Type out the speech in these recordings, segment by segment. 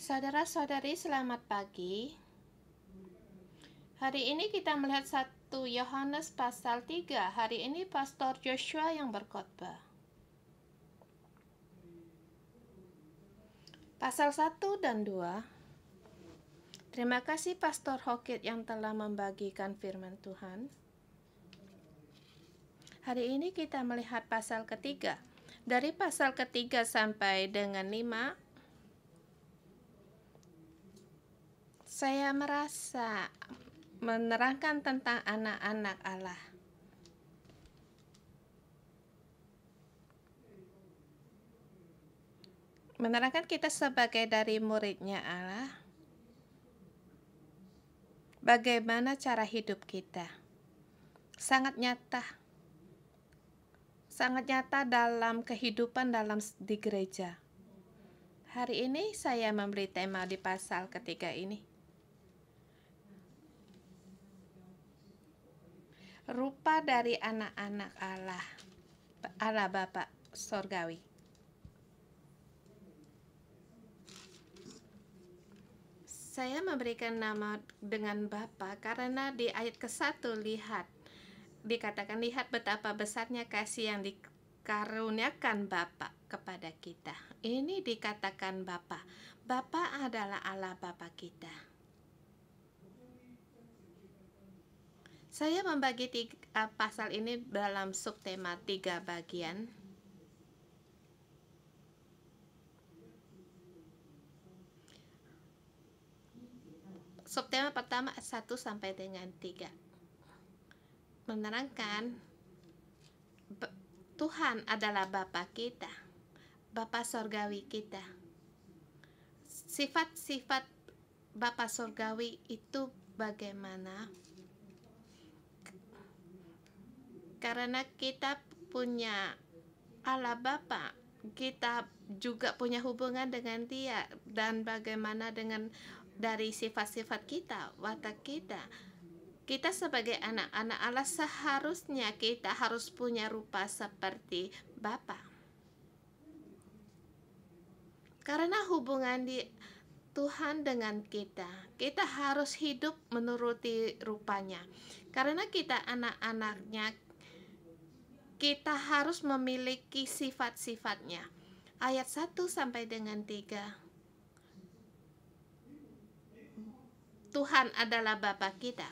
Saudara-saudari, selamat pagi. Hari ini kita melihat 1 Yohanes pasal 3. Hari ini Pastor Joshua yang berkhotbah. Pasal 1 dan 2. Terima kasih Pastor Hokit yang telah membagikan firman Tuhan. Hari ini kita melihat pasal ketiga. Dari pasal ketiga sampai dengan 5, saya merasa menerangkan tentang anak-anak Allah. Menerangkan kita sebagai dari muridnya Allah. Bagaimana cara hidup kita. Sangat nyata dalam kehidupan di gereja. Hari ini saya memberi tema di pasal ketiga ini. Rupa dari anak-anak Allah, Allah Bapa Sorgawi. Saya memberikan nama dengan Bapa karena di ayat ke-1 dikatakan lihat betapa besarnya kasih yang dikaruniakan Bapa kepada kita. Ini dikatakan Bapa. Bapa adalah Allah Bapa kita. Saya membagi pasal ini dalam subtema 3 bagian. Subtema pertama 1 sampai dengan 3. Menerangkan Tuhan adalah Bapa kita, Bapa Sorgawi kita. Sifat-sifat Bapa Sorgawi itu bagaimana? Karena kita punya Allah Bapa, kita juga punya hubungan dengan Dia, dan bagaimana dengan dari sifat-sifat kita, watak kita. Kita sebagai anak-anak Allah seharusnya kita harus punya rupa seperti Bapa. Karena hubungan di Tuhan dengan kita harus hidup menuruti rupanya. Karena kita anak-anaknya, kita harus memiliki sifat-sifatnya. Ayat 1 sampai dengan 3. Tuhan adalah Bapa kita.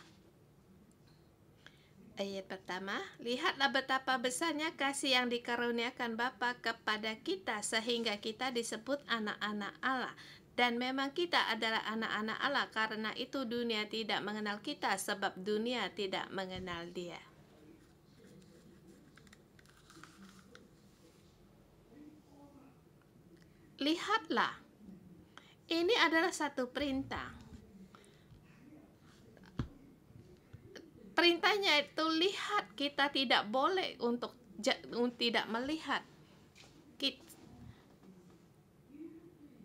Ayat pertama, lihatlah betapa besarnya kasih yang dikaruniakan Bapa kepada kita sehingga kita disebut anak-anak Allah. Dan memang kita adalah anak-anak Allah, karena itu dunia tidak mengenal kita sebab dunia tidak mengenal Dia. Lihatlah, ini adalah satu perintah. Perintahnya itu lihat, kita tidak boleh untuk tidak melihat.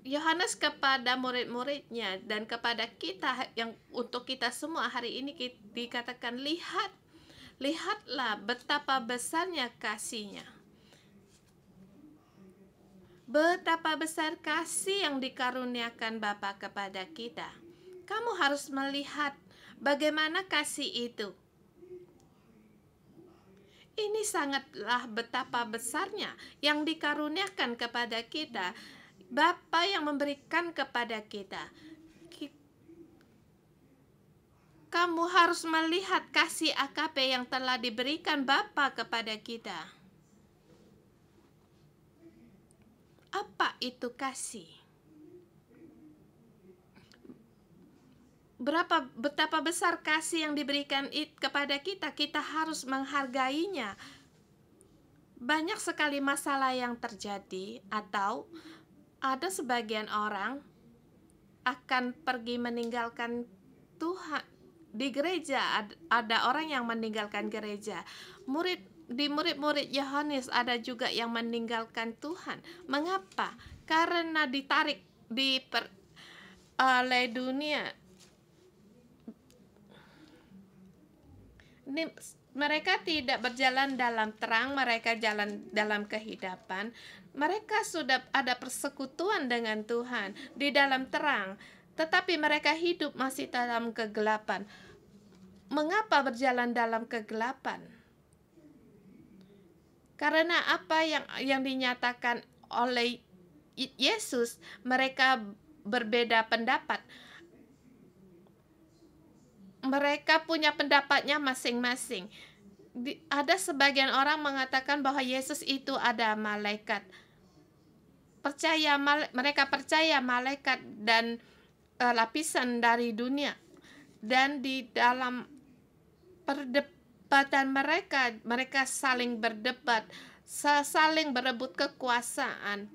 Yohanes kepada murid-muridnya dan kepada kita, yang untuk kita semua hari ini dikatakan lihatlah betapa besarnya kasihnya. Betapa besar kasih yang dikaruniakan Bapa kepada kita. Kamu harus melihat bagaimana kasih itu. Ini sangatlah betapa besarnya yang dikaruniakan kepada kita. Bapa yang memberikan kepada kita. Kamu harus melihat kasih AKP yang telah diberikan Bapa kepada kita. Apa itu kasih? Betapa besar kasih yang diberikan kepada kita, kita harus menghargainya. Banyak sekali masalah yang terjadi, atau ada sebagian orang akan pergi meninggalkan Tuhan. Di gereja ada orang yang meninggalkan gereja. Murid-murid Yohanes ada juga yang meninggalkan Tuhan. Mengapa? Karena ditarik oleh dunia. Ini Mereka tidak berjalan dalam terang, mereka jalan dalam kehidupan. Mereka sudah ada persekutuan dengan Tuhan di dalam terang, tetapi mereka hidup masih dalam kegelapan. Mengapa berjalan dalam kegelapan? Karena apa yang dinyatakan oleh Yesus, mereka berbeda pendapat. Mereka punya pendapatnya masing-masing. Ada sebagian orang mengatakan bahwa Yesus itu ada malaikat. Mereka percaya malaikat dan lapisan dari dunia. Dan di dalam perdebatan mereka saling berdebat, saling berebut kekuasaan,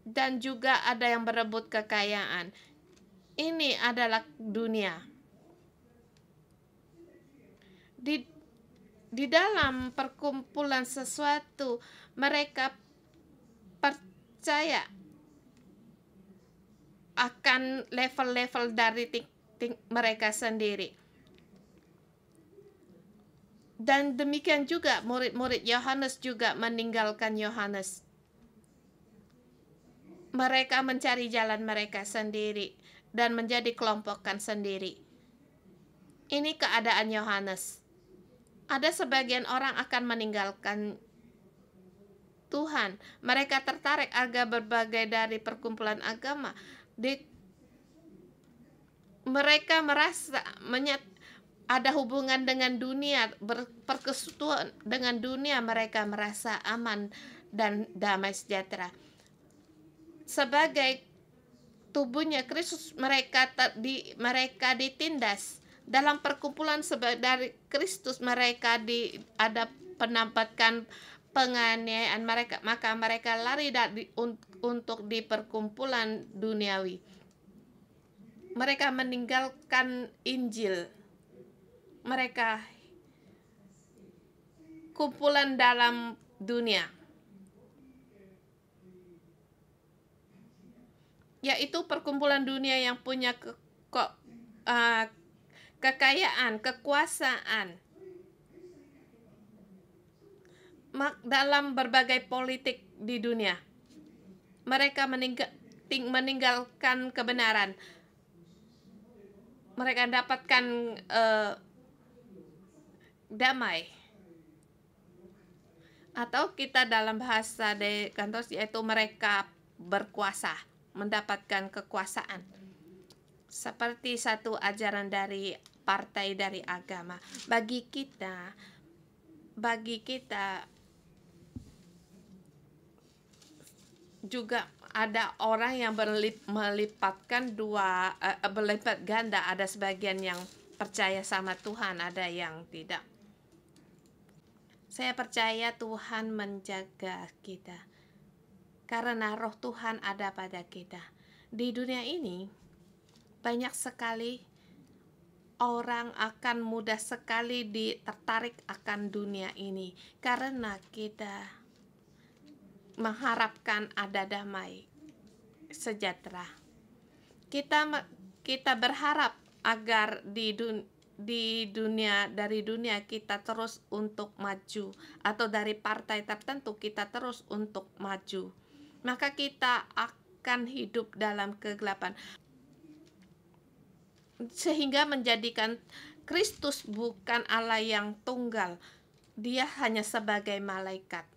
dan juga ada yang berebut kekayaan. Ini adalah dunia. Di dalam perkumpulan sesuatu, mereka percaya akan level-level dari mereka sendiri. Dan demikian juga murid-murid Yohanes juga meninggalkan Yohanes. Mereka mencari jalan mereka sendiri dan menjadi kelompokan sendiri. Ini keadaan Yohanes. Ada sebagian orang akan meninggalkan Tuhan. Mereka tertarik agar berbagai dari perkumpulan agama. Mereka merasa ada hubungan dengan dunia, berpersekutuan dengan dunia, mereka merasa aman dan damai sejahtera. Sebagai tubuhnya Kristus, mereka ditindas. Dalam perkumpulan dari Kristus, mereka ada penampatkan penganiayaan mereka, maka mereka lari untuk di perkumpulan duniawi. Mereka meninggalkan Injil. Mereka kumpulan dalam dunia, yaitu perkumpulan dunia yang punya kekayaan, kekuasaan dalam berbagai politik di dunia. Mereka meninggalkan kebenaran. Mereka dapatkan damai. Atau kita dalam bahasa de Kantos, yaitu mereka berkuasa, mendapatkan kekuasaan. Seperti satu ajaran dari partai dari agama. Bagi kita juga ada orang yang berlipat ganda. Ada sebagian yang percaya sama Tuhan, ada yang tidak. Saya percaya Tuhan menjaga kita karena roh Tuhan ada pada kita. Di dunia ini banyak sekali orang akan mudah sekali tertarik akan dunia ini karena kita mengharapkan ada damai sejahtera. Kita berharap agar dari dunia kita terus untuk maju, atau dari partai tertentu kita terus untuk maju. Maka kita akan hidup dalam kegelapan, sehingga menjadikan Kristus bukan Allah yang tunggal. Dia hanya sebagai malaikat.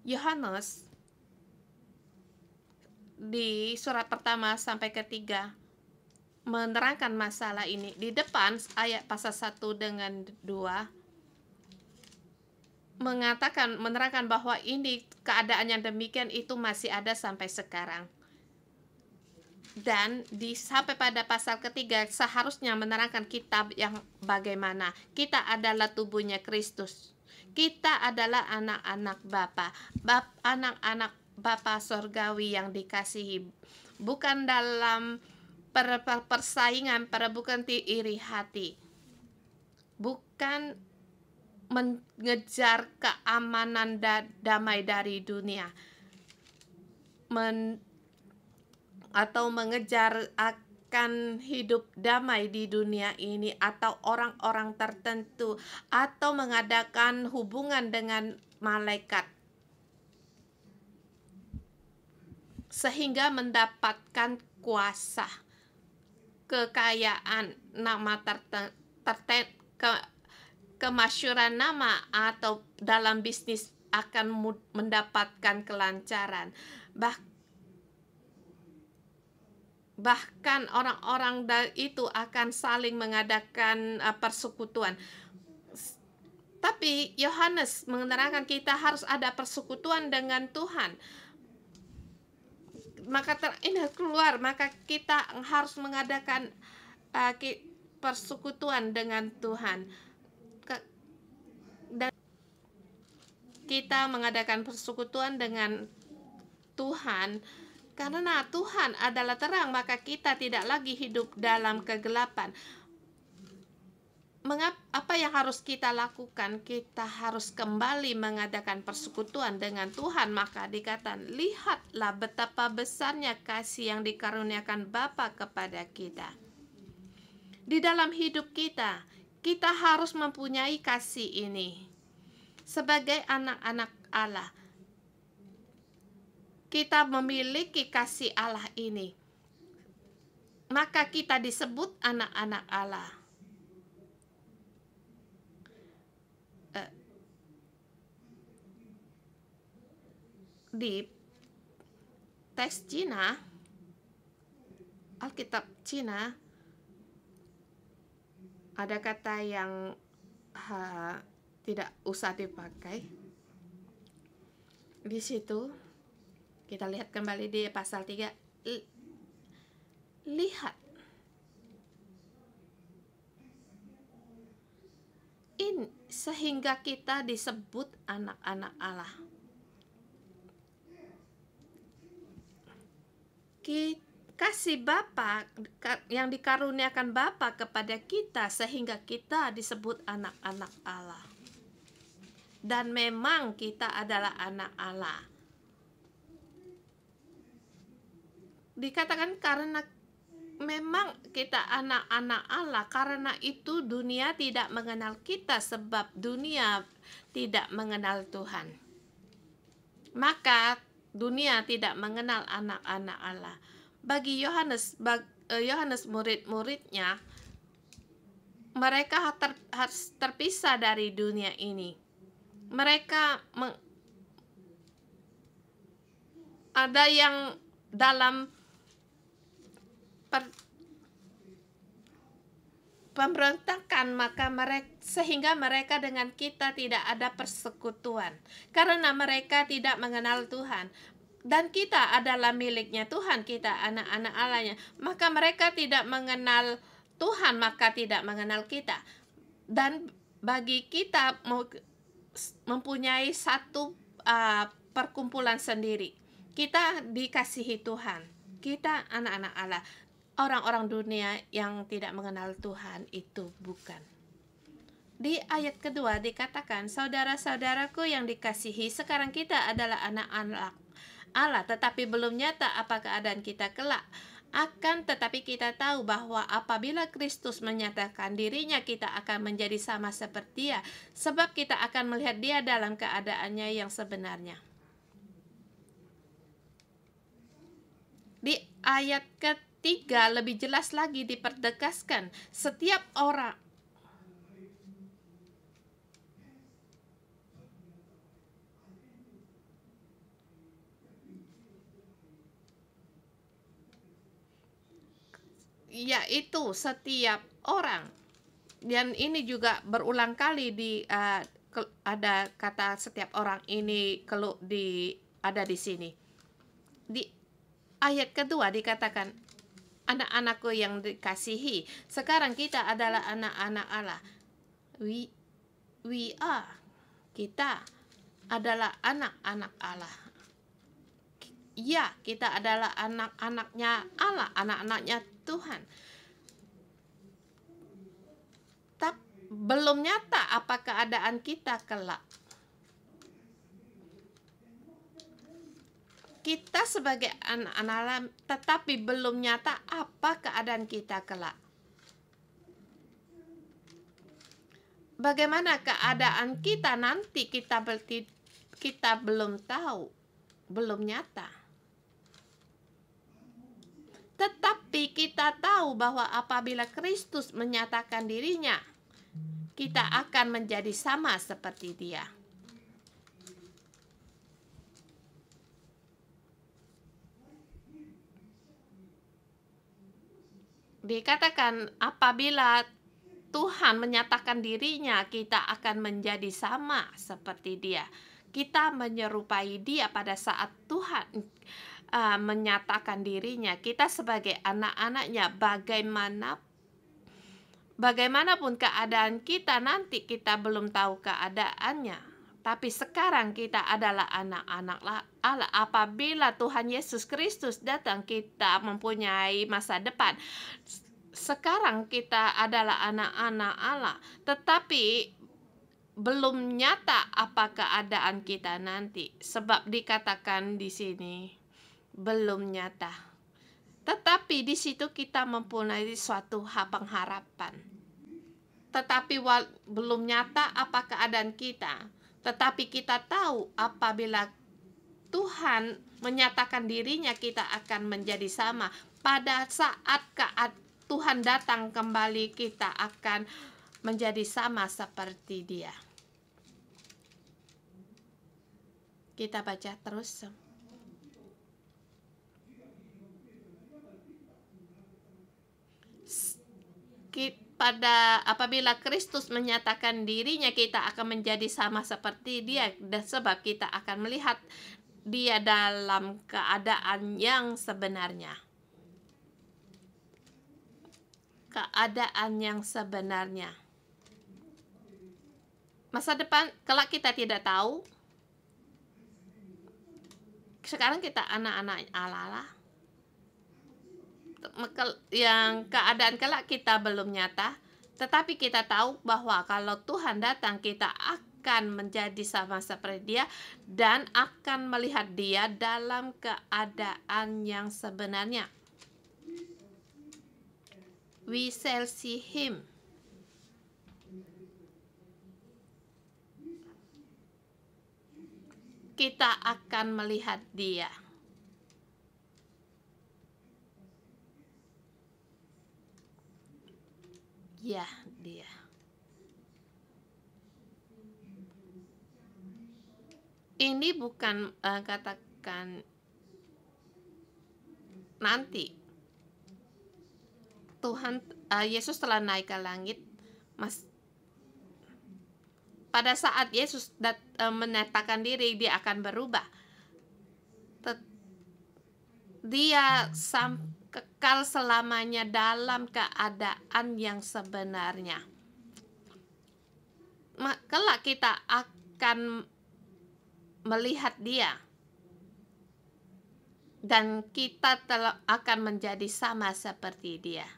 Yohanes di surat pertama sampai ketiga menerangkan masalah ini. Di depan ayat pasal 1 dengan 2 menerangkan bahwa ini keadaan yang demikian itu masih ada sampai sekarang. Dan sampai pada pasal ketiga seharusnya menerangkan kitab yang bagaimana kita adalah tubuhnya Kristus. Kita adalah anak-anak anak-anak Bapa sorgawi yang dikasihi, bukan dalam persaingan, bukan iri hati, bukan mengejar keamanan damai dari dunia, atau mengejar akan hidup damai di dunia ini, atau orang-orang tertentu, atau mengadakan hubungan dengan malaikat, sehingga mendapatkan kuasa, kekayaan, nama kemasyhuran nama, atau dalam bisnis akan mendapatkan kelancaran. Bahkan orang-orang itu akan saling mengadakan persekutuan. Tapi Yohanes menerangkan kita harus ada persekutuan dengan Tuhan. Maka ini keluar, maka kita harus mengadakan persekutuan dengan Tuhan. Dan kita mengadakan persekutuan dengan Tuhan karena Tuhan adalah terang, maka kita tidak lagi hidup dalam kegelapan. Apa yang harus kita lakukan? Kita harus kembali mengadakan persekutuan dengan Tuhan. Maka dikatakan, lihatlah betapa besarnya kasih yang dikaruniakan Bapa kepada kita. Di dalam hidup kita, kita harus mempunyai kasih ini. Sebagai anak-anak Allah, kita memiliki kasih Allah ini, maka kita disebut anak-anak Allah. Di teks Cina, Alkitab Cina, ada kata yang tidak usah dipakai. Di situ kita lihat kembali di pasal 3. Lihat. Ini sehingga kita disebut anak-anak Allah. Kasih Bapa yang dikaruniakan Bapa kepada kita sehingga kita disebut anak-anak Allah. Dan memang kita adalah anak Allah. Dikatakan karena memang kita anak-anak Allah, karena itu dunia tidak mengenal kita sebab dunia tidak mengenal Tuhan. Maka dunia tidak mengenal anak-anak Allah. Bagi Yohanes murid-muridnya, mereka harus terpisah dari dunia ini. Mereka ada yang dalam pemberontakan, maka sehingga mereka dengan kita tidak ada persekutuan karena mereka tidak mengenal Tuhan. Dan kita adalah miliknya Tuhan, kita anak-anak Allahnya, maka mereka tidak mengenal Tuhan, maka tidak mengenal kita. Dan bagi kita mempunyai satu perkumpulan sendiri, kita dikasihi Tuhan, kita anak-anak Allah. Orang-orang dunia yang tidak mengenal Tuhan itu bukan. Di ayat kedua dikatakan, saudara-saudaraku yang dikasihi, sekarang kita adalah anak-anak Allah, tetapi belum nyata apa keadaan kita kelak. Akan tetapi kita tahu bahwa apabila Kristus menyatakan dirinya, kita akan menjadi sama seperti Dia, sebab kita akan melihat Dia dalam keadaannya yang sebenarnya. Di ayat ketiga lebih jelas lagi dipertegaskan, setiap orang yaitu setiap orang, dan ini juga berulang kali ada kata setiap orang ini ada di sini. Di ayat kedua dikatakan, anak-anakku yang dikasihi, sekarang kita adalah anak-anak Allah. We are, kita adalah anak-anak Allah. Ya, kita adalah anak-anaknya Allah, anak-anaknya Tuhan. Tapi belum nyata apa keadaan kita kelak. Kita sebagai anak-anak Allah, tetapi belum nyata apa keadaan kita kelak. Bagaimana keadaan kita nanti, kita belum tahu, belum nyata. Tetapi kita tahu bahwa apabila Kristus menyatakan dirinya, kita akan menjadi sama seperti Dia. Dikatakan apabila Tuhan menyatakan dirinya, kita akan menjadi sama seperti Dia. Kita menyerupai Dia pada saat Tuhan menyatakan dirinya. Kita sebagai anak-anaknya, bagaimanapun keadaan kita nanti, kita belum tahu keadaannya. Tapi sekarang kita adalah anak-anak Allah. Apabila Tuhan Yesus Kristus datang, kita mempunyai masa depan. Sekarang kita adalah anak-anak Allah, tetapi belum nyata apa keadaan kita nanti. Sebab dikatakan di sini belum nyata. Tetapi di situ kita mempunyai suatu pengharapan. Tetapi belum nyata apa keadaan kita. Tetapi kita tahu apabila Tuhan menyatakan dirinya, kita akan menjadi sama. Pada saat Tuhan datang kembali, kita akan menjadi sama seperti Dia. Kita baca terus. Apabila Kristus menyatakan dirinya, kita akan menjadi sama seperti Dia, dan sebab kita akan melihat Dia dalam keadaan yang sebenarnya. Keadaan yang sebenarnya. Masa depan kelak kita tidak tahu. Sekarang kita anak-anak Allah. Yang keadaan kelak kita belum nyata, tetapi kita tahu bahwa kalau Tuhan datang, kita akan menjadi sama seperti Dia dan akan melihat Dia dalam keadaan yang sebenarnya. We shall see Him. Kita akan melihat Dia. Ya, Dia. Ini bukan katakan nanti. Tuhan Yesus telah naik ke langit. Pada saat Yesus menyatakan diri, Dia akan berubah. Dia kekal selamanya dalam keadaan yang sebenarnya. Kelak kita akan melihat Dia, dan kita akan menjadi sama seperti Dia.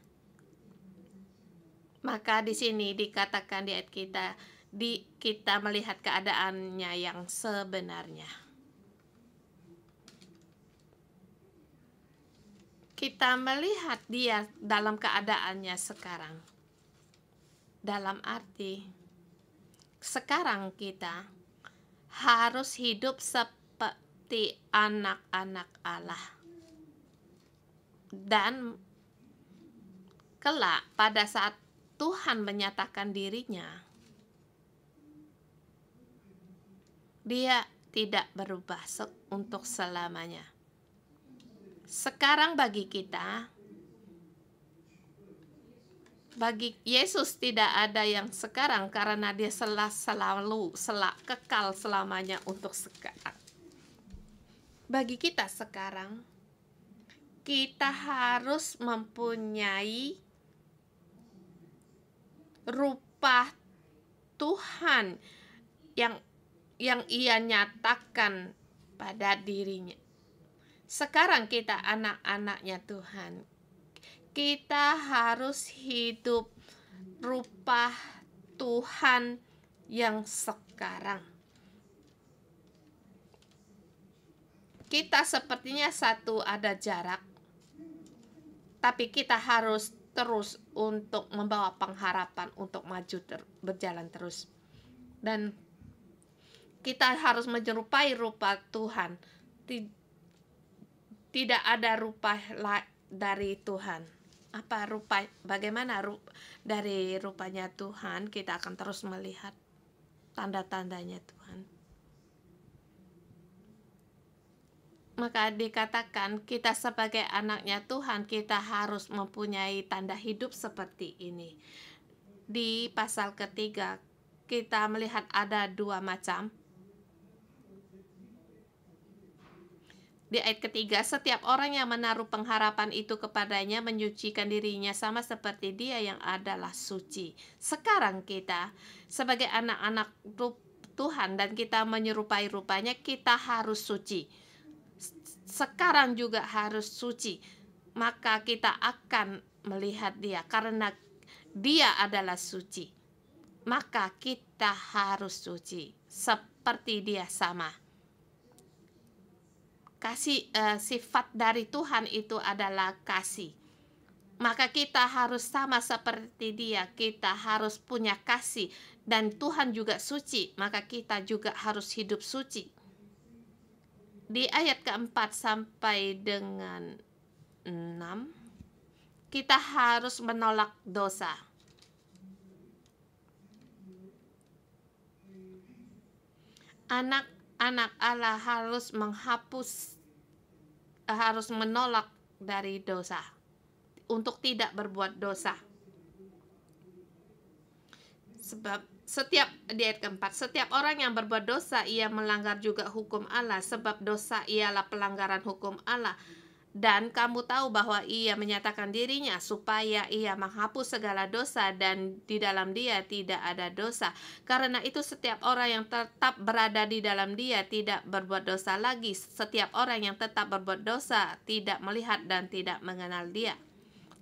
Maka di sini dikatakan di ayat kita melihat keadaannya yang sebenarnya. Kita melihat Dia dalam keadaannya sekarang. Dalam arti sekarang kita harus hidup seperti anak-anak Allah. Dan kelak pada saat Tuhan menyatakan dirinya, Dia tidak berubah untuk selamanya. Sekarang bagi kita, bagi Yesus tidak ada yang sekarang, karena Dia kekal selamanya untuk sekarang. Bagi kita sekarang, kita harus mempunyai rupa Tuhan yang Ia nyatakan pada dirinya. Sekarang kita anak-anaknya Tuhan. Kita harus hidup rupa Tuhan yang sekarang. kita sepertinya satu ada jarak, tapi kita harus terus untuk membawa pengharapan untuk maju berjalan terus. Dan kita harus menyerupai rupa Tuhan. Tidak ada rupa dari Tuhan. Apa rupa? Bagaimana dari rupanya Tuhan? Kita akan terus melihat tanda-tandanya Tuhan. Maka dikatakan kita sebagai anaknya Tuhan, kita harus mempunyai tanda hidup seperti ini. Di pasal ketiga kita melihat ada dua macam. Di ayat ketiga, setiap orang yang menaruh pengharapan itu kepadanya menyucikan dirinya sama seperti Dia yang adalah suci. Sekarang kita sebagai anak-anak Tuhan dan kita menyerupai rupanya, kita harus suci. Sekarang juga harus suci. Maka kita akan melihat Dia karena Dia adalah suci. Maka kita harus suci seperti Dia sama. Kasih, sifat dari Tuhan itu adalah kasih. Maka kita harus sama seperti Dia. Kita harus punya kasih. Dan Tuhan juga suci, maka kita juga harus hidup suci. Di ayat keempat sampai dengan 6, kita harus menolak dosa. Anak Allah harus menolak dari dosa, untuk tidak berbuat dosa. Sebab di ayat keempat, setiap orang yang berbuat dosa, ia melanggar juga hukum Allah, sebab dosa ialah pelanggaran hukum Allah. Dan kamu tahu bahwa Ia menyatakan dirinya supaya Ia menghapus segala dosa, dan di dalam Dia tidak ada dosa. Karena itu setiap orang yang tetap berada di dalam Dia tidak berbuat dosa lagi. Setiap orang yang tetap berbuat dosa tidak melihat dan tidak mengenal Dia.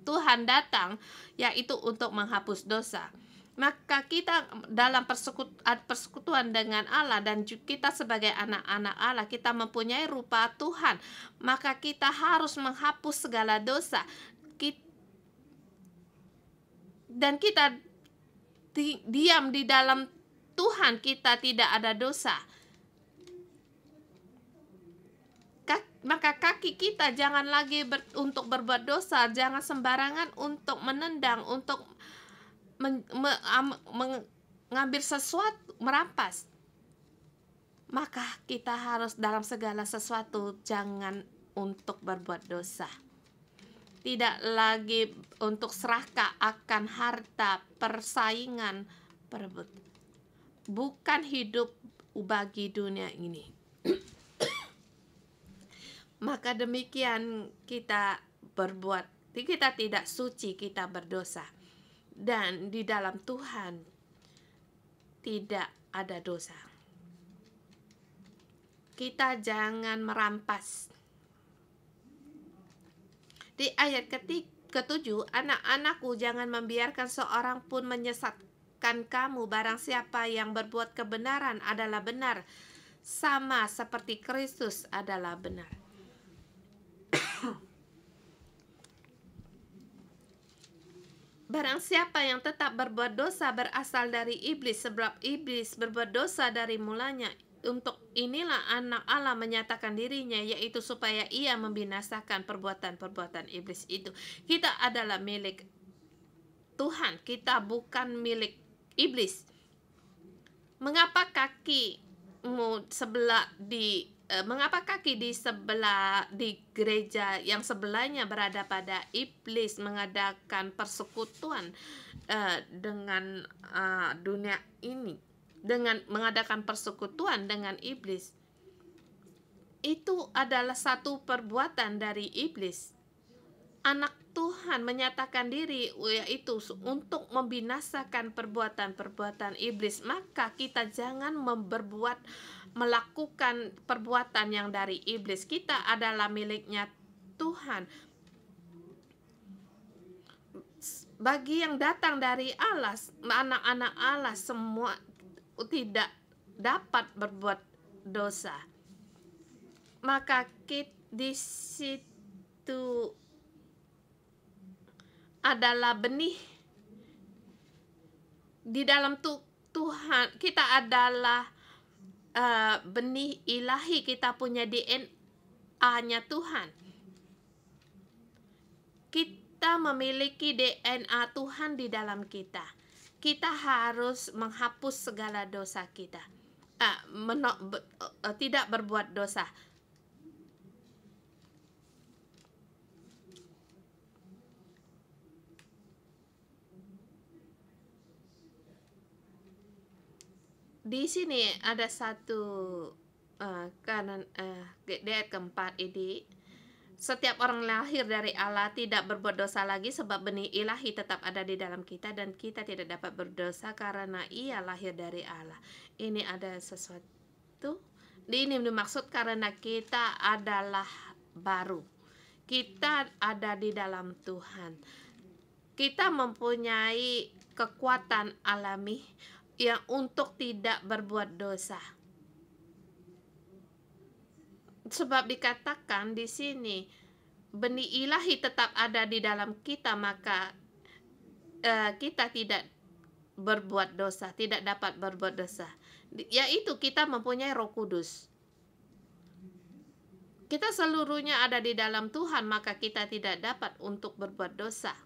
Tuhan datang yaitu untuk menghapus dosa. Maka kita dalam persekutuan dengan Allah, dan kita sebagai anak-anak Allah, kita mempunyai rupa Tuhan. Maka kita harus menghapus segala dosa. Dan kita diam di dalam Tuhan, kita tidak ada dosa. Maka kaki kita jangan lagi untuk berbuat dosa. Jangan sembarangan untuk menendang, untuk mengambil sesuatu, merampas. Maka kita harus dalam segala sesuatu jangan untuk berbuat dosa. Tidak lagi untuk serakah akan harta, persaingan, perebut. Bukan hidup bagi dunia ini. Maka demikian kita berbuat. Kita tidak suci, kita berdosa. Dan di dalam Tuhan tidak ada dosa. Kita jangan merampas. Di ayat ketujuh, anak-anakku, jangan membiarkan seorang pun menyesatkan kamu. Barang siapa yang berbuat kebenaran adalah benar, sama seperti Kristus adalah benar. Barang siapa yang tetap berbuat dosa berasal dari iblis, sebab iblis berbuat dosa dari mulanya. Untuk inilah anak Allah menyatakan dirinya, yaitu supaya ia membinasakan perbuatan-perbuatan iblis itu. Kita adalah milik Tuhan, kita bukan milik iblis. Mengapa kaki di gereja yang sebelahnya berada pada iblis, mengadakan persekutuan dengan dunia ini, dengan mengadakan persekutuan dengan iblis? Itu adalah satu perbuatan dari iblis. Anak Tuhan menyatakan diri yaitu untuk membinasakan perbuatan-perbuatan iblis. Maka kita jangan melakukan perbuatan yang dari iblis. Kita adalah miliknya Tuhan. Bagi yang datang dari Allah, anak-anak Allah semua tidak dapat berbuat dosa. Maka di situ adalah benih di dalam Tuhan. Kita adalah benih ilahi, kita punya DNA-nya Tuhan. Kita memiliki DNA Tuhan di dalam kita. Kita harus menghapus segala dosa kita. Tidak berbuat dosa. Di sini ada satu di ayat keempat ini, setiap orang lahir dari Allah tidak berbuat dosa lagi, sebab benih ilahi tetap ada di dalam kita dan kita tidak dapat berdosa karena ia lahir dari Allah. Ini ada sesuatu. Ini dimaksud karena kita adalah baru. Kita ada di dalam Tuhan. Kita mempunyai kekuatan alami yang untuk tidak berbuat dosa. Sebab dikatakan di sini benih ilahi tetap ada di dalam kita, maka kita tidak berbuat dosa, tidak dapat berbuat dosa. Yaitu kita mempunyai Roh Kudus. Kita seluruhnya ada di dalam Tuhan, maka kita tidak dapat untuk berbuat dosa.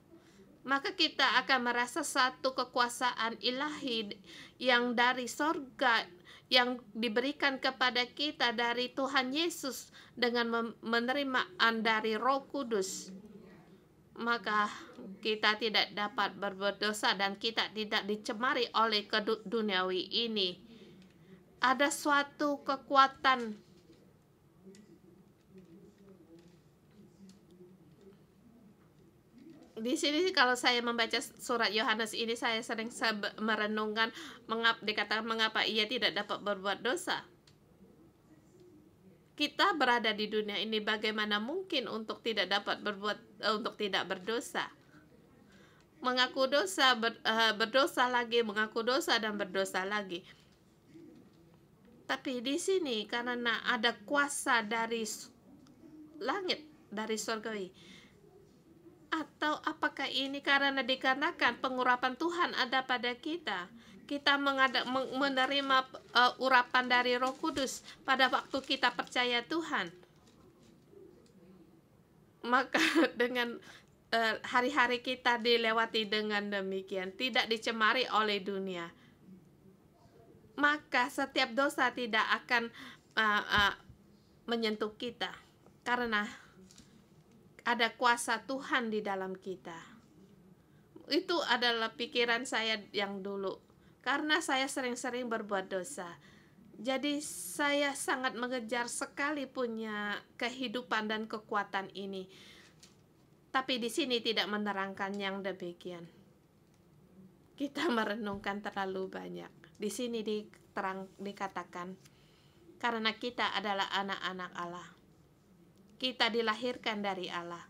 Maka kita akan merasa satu kekuasaan ilahi yang dari sorga, yang diberikan kepada kita dari Tuhan Yesus dengan menerima dari Roh Kudus. Maka kita tidak dapat berbuat dosa dan kita tidak dicemari oleh keduniawi ini. Ada suatu kekuatan di sini. Kalau saya membaca surat Yohanes ini, saya sering merenungkan dikatakan mengapa ia tidak dapat berbuat dosa. Kita berada di dunia ini, bagaimana mungkin untuk tidak dapat untuk tidak berdosa? Mengaku dosa, berdosa lagi, mengaku dosa dan berdosa lagi. Tapi di sini karena ada kuasa dari langit, dari surgawi. Atau apakah ini karena dikarenakan pengurapan Tuhan ada pada kita? Kita menerima urapan dari Roh Kudus pada waktu kita percaya Tuhan. Maka dengan hari-hari kita dilewati dengan demikian, tidak dicemari oleh dunia. Maka setiap dosa tidak akan menyentuh kita karena ada kuasa Tuhan di dalam kita. Itu adalah pikiran saya yang dulu. Karena saya sering-sering berbuat dosa. Jadi saya sangat mengejar sekali punya kehidupan dan kekuatan ini. Tapi di sini tidak menerangkan yang demikian. Kita merenungkan terlalu banyak. Di sini dikatakan karena kita adalah anak-anak Allah. Kita dilahirkan dari Allah.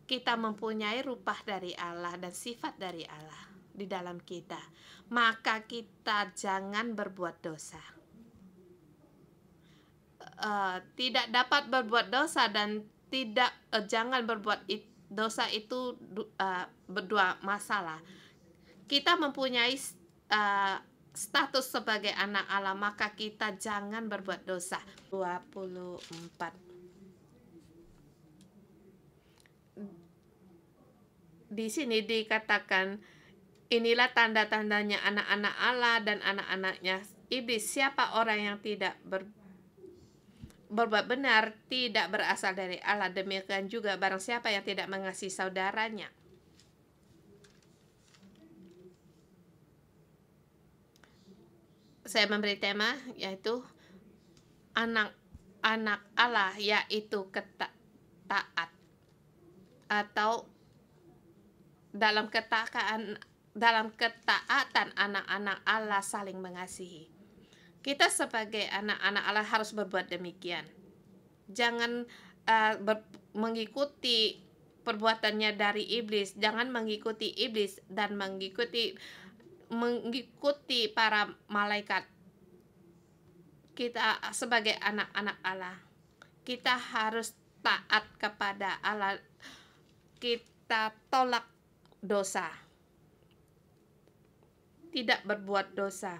Kita mempunyai rupa dari Allah dan sifat dari Allah di dalam kita. Maka kita jangan berbuat dosa. Tidak dapat berbuat dosa dan jangan berbuat dosa itu berdua masalah. Kita mempunyai status sebagai anak Allah, maka kita jangan berbuat dosa. 24. Di sini dikatakan, inilah tanda-tandanya anak-anak Allah dan anak-anaknya iblis. Siapa orang yang tidak berbuat benar tidak berasal dari Allah. Demikian juga barang siapa yang tidak mengasihi saudaranya. Saya memberi tema yaitu anak-anak Allah, yaitu taat atau dalam ketaatan anak-anak Allah saling mengasihi. Kita sebagai anak-anak Allah harus berbuat demikian. Jangan mengikuti perbuatannya dari iblis. Jangan mengikuti iblis dan mengikuti para malaikat. Kita sebagai anak-anak Allah Kita harus taat kepada Allah. Kita tolak dosa, tidak berbuat dosa.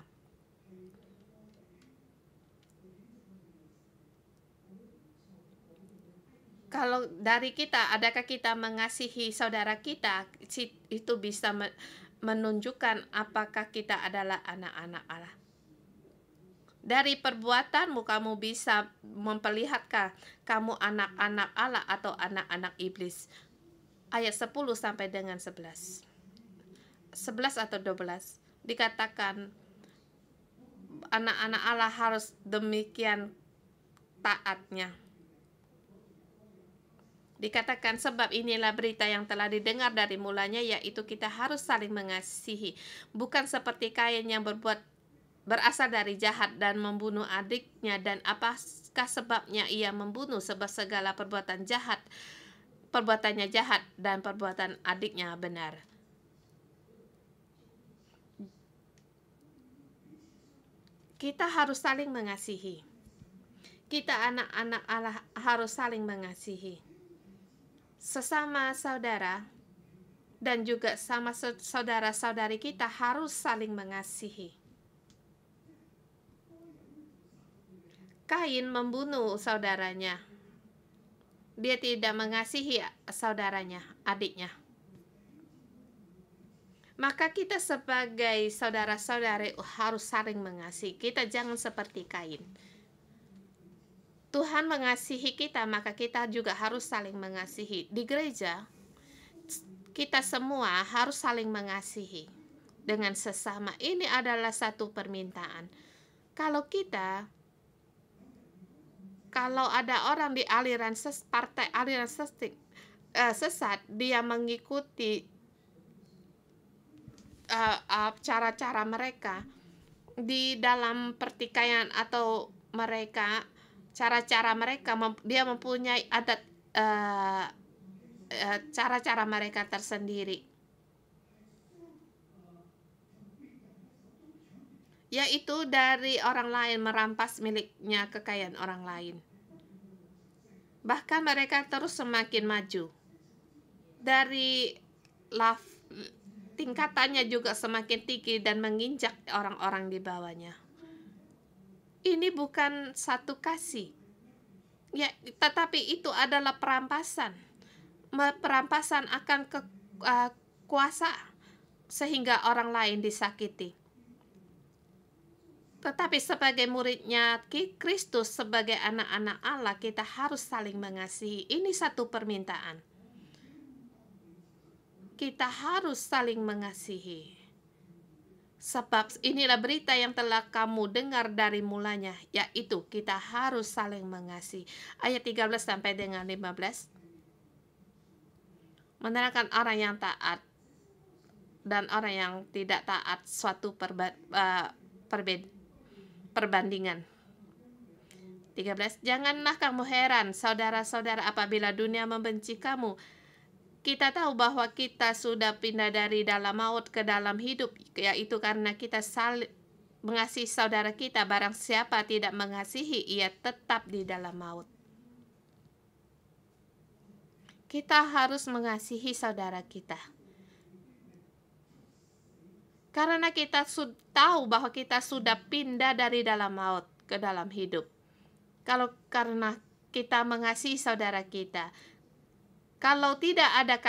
Kalau dari kita, adakah kita mengasihi saudara kita? Itu bisa menunjukkan apakah kita adalah anak-anak Allah. Dari perbuatanmu kamu bisa memperlihatkan kamu anak-anak Allah atau anak-anak iblis. Ayat 10 sampai dengan 11. 11 atau 12 dikatakan anak-anak Allah harus demikian taatnya. Dikatakan sebab inilah berita yang telah didengar dari mulanya, yaitu kita harus saling mengasihi. Bukan seperti Kain yang berasal dari jahat dan membunuh adiknya. Dan apakah sebabnya ia membunuh? Sebab segala perbuatannya jahat dan perbuatan adiknya benar. Kita harus saling mengasihi. Kita anak-anak Allah harus saling mengasihi. Sesama saudara dan juga sama saudara-saudari kita harus saling mengasihi. Kain membunuh saudaranya. Dia tidak mengasihi saudaranya, adiknya. Maka kita sebagai saudara-saudari harus saling mengasihi. Kita jangan seperti Kain. Tuhan mengasihi kita, maka kita juga harus saling mengasihi. Di gereja, kita semua harus saling mengasihi dengan sesama. Ini adalah satu permintaan. Kalau ada orang di partai aliran sesat, dia mengikuti cara-cara mereka di dalam pertikaian atau cara-cara mereka, dia mempunyai adat cara-cara mereka tersendiri, yaitu dari orang lain merampas miliknya, kekayaan orang lain. Bahkan mereka terus semakin maju. Dari tingkatannya juga semakin tinggi dan menginjak orang-orang di bawahnya. Ini bukan satu kasih, ya, tetapi itu adalah perampasan akan kuasa sehingga orang lain disakiti. Tetapi sebagai muridnya Kristus, sebagai anak-anak Allah, kita harus saling mengasihi. Ini satu permintaan. Kita harus saling mengasihi. Sebab inilah berita yang telah kamu dengar dari mulanya, yaitu kita harus saling mengasihi. Ayat 13 sampai dengan 15. Menerangkan orang yang taat dan orang yang tidak taat, suatu perbandingan. 13. Janganlah kamu heran, saudara-saudara, apabila dunia membenci kamu. Kita tahu bahwa kita sudah pindah dari dalam maut ke dalam hidup, yaitu karena kita saling mengasihi saudara kita. Barang siapa tidak mengasihi, ia tetap di dalam maut. Kita harus mengasihi saudara kita. Karena kita tahu bahwa kita sudah pindah dari dalam maut ke dalam hidup. Karena kita mengasihi saudara kita. Kalau tidak ada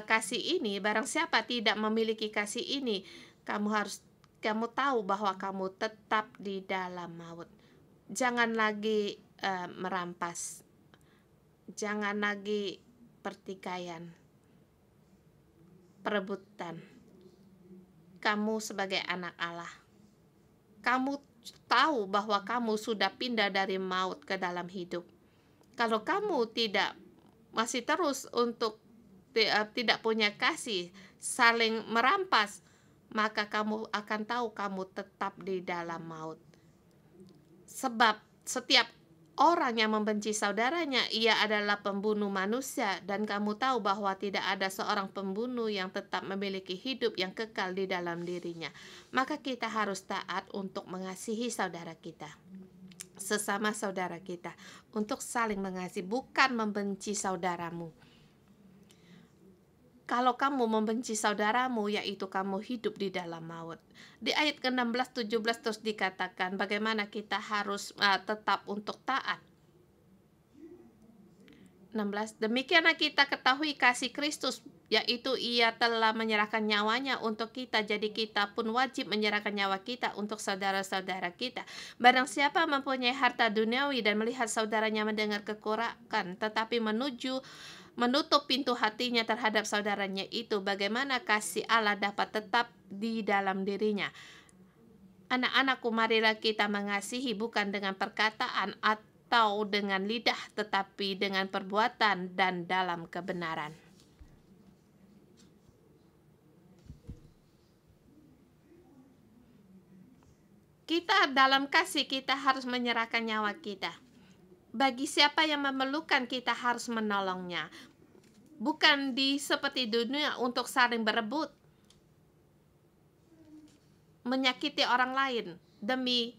kasih ini, barang siapa tidak memiliki kasih ini, kamu tahu bahwa kamu tetap di dalam maut. Jangan lagi merampas. Jangan lagi pertikaian, perebutan. Kamu sebagai anak Allah, kamu tahu bahwa kamu sudah pindah dari maut ke dalam hidup. Kalau kamu masih terus untuk tidak punya kasih, saling merampas, maka kamu akan tahu kamu tetap di dalam maut. Sebab setiap orang yang membenci saudaranya, ia adalah pembunuh manusia, dan kamu tahu bahwa tidak ada seorang pembunuh yang tetap memiliki hidup yang kekal di dalam dirinya. Maka kita harus taat untuk mengasihi saudara kita. sesama saudara kita, untuk saling mengasihi, bukan membenci saudaramu. Kalau kamu membenci saudaramu, yaitu kamu hidup di dalam maut. Di ayat ke-16, 17 terus dikatakan bagaimana kita harus tetap untuk taat. 16, demikianlah kita ketahui kasih Kristus, yaitu ia telah menyerahkan nyawanya untuk kita, jadi kita pun wajib menyerahkan nyawa kita untuk saudara-saudara kita. Barang siapa mempunyai harta duniawi dan melihat saudaranya mendengar kekurangan, tetapi menutup pintu hatinya terhadap saudaranya itu, bagaimana kasih Allah dapat tetap di dalam dirinya? Anak-anakku, marilah kita mengasihi bukan dengan perkataan atau dengan lidah, tetapi dengan perbuatan dan dalam kebenaran. Kita dalam kasih, kita harus menyerahkan nyawa kita. Bagi siapa yang memerlukan, kita harus menolongnya. Bukan seperti dunia untuk saling berebut, menyakiti orang lain demi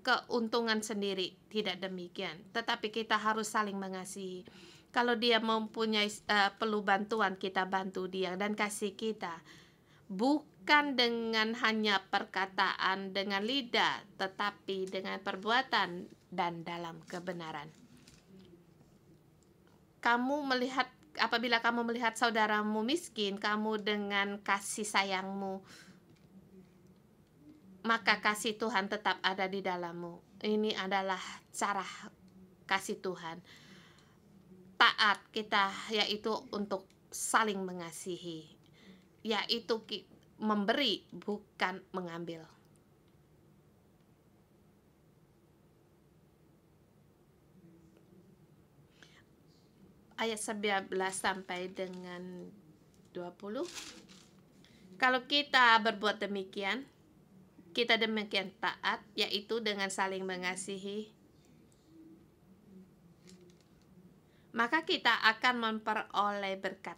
keuntungan sendiri. Tidak demikian, tetapi kita harus saling mengasihi. Kalau dia mempunyai perlu bantuan, kita bantu dia dan kasih kita. Bukan dengan hanya perkataan dengan lidah, tetapi dengan perbuatan dan dalam kebenaran. Apabila kamu melihat saudaramu miskin, kamu dengan kasih sayangmu, maka kasih Tuhan tetap ada di dalammu. Ini adalah cara kasih Tuhan. Taat kita yaitu untuk saling mengasihi, yaitu memberi bukan mengambil. Ayat 19 sampai dengan 20. Kalau kita berbuat demikian, kita demikian taat, yaitu dengan saling mengasihi, maka kita akan memperoleh berkat.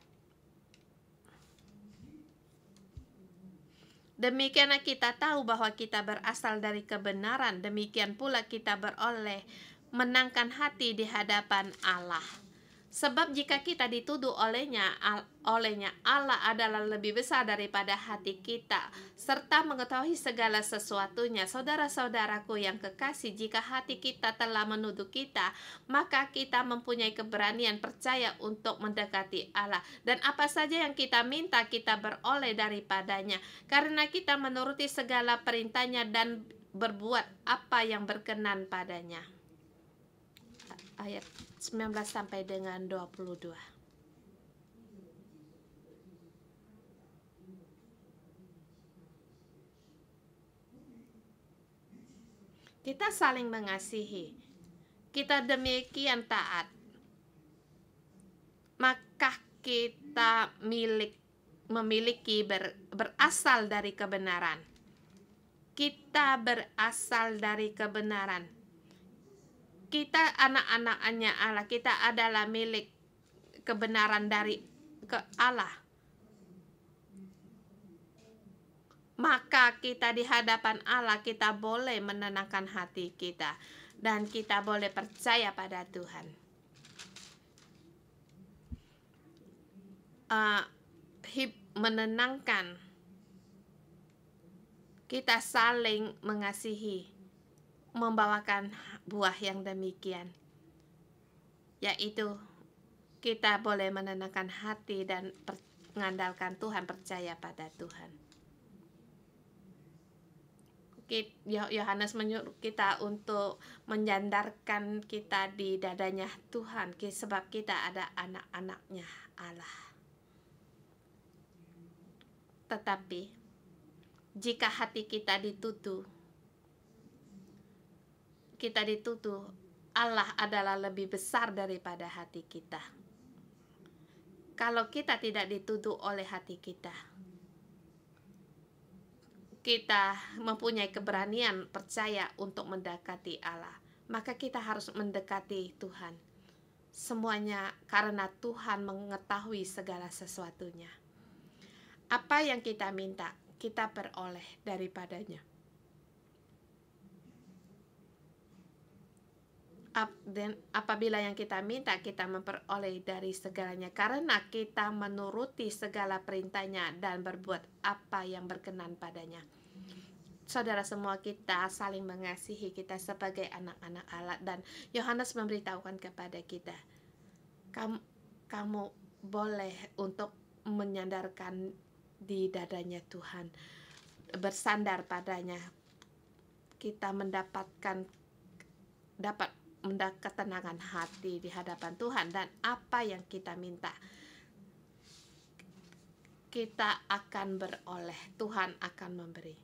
Demikianlah kita tahu bahwa kita berasal dari kebenaran, demikian pula kita beroleh menangkan hati di hadapan Allah. Sebab jika kita dituduh olehnya Allah adalah lebih besar daripada hati kita, serta mengetahui segala sesuatunya. Saudara-saudaraku yang kekasih, jika hati kita telah menuduh kita, maka kita mempunyai keberanian percaya untuk mendekati Allah. Dan apa saja yang kita minta, kita beroleh daripadanya, karena kita menuruti segala perintahnya dan berbuat apa yang berkenan padanya. Ayat 19 sampai dengan 22. Kita saling mengasihi, kita demikian taat, maka kita memiliki berasal dari kebenaran. Kita berasal dari kebenaran. Kita anak-anaknya Allah, kita adalah milik kebenaran dari Allah. Maka kita di hadapan Allah, kita boleh menenangkan hati kita dan kita boleh percaya pada Tuhan. Menenangkan, kita saling mengasihi, membawakan buah yang demikian, yaitu kita boleh menenangkan hati dan mengandalkan Tuhan, percaya pada Tuhan. Yohanes menyuruh kita untuk menyandarkan kita di dadanya Tuhan, sebab kita ada anak-anaknya Allah. Tetapi jika hati kita dituduh, Allah adalah lebih besar daripada hati kita. Kalau kita tidak dituduh oleh hati kita, kita mempunyai keberanian percaya untuk mendekati Allah, maka kita harus mendekati Tuhan. Semuanya karena Tuhan mengetahui segala sesuatunya. Apa yang kita minta, kita peroleh daripadanya. Dan apabila yang kita minta, kita memperoleh dari segalanya, karena kita menuruti segala perintahnya dan berbuat apa yang berkenan padanya. Saudara semua, kita saling mengasihi kita sebagai anak-anak Allah. Dan Yohanes memberitahukan kepada kita, kamu boleh untuk menyandarkan di dadanya Tuhan, bersandar padanya. Kita dapat ketenangan hati di hadapan Tuhan, dan apa yang kita minta kita akan beroleh, Tuhan akan memberi.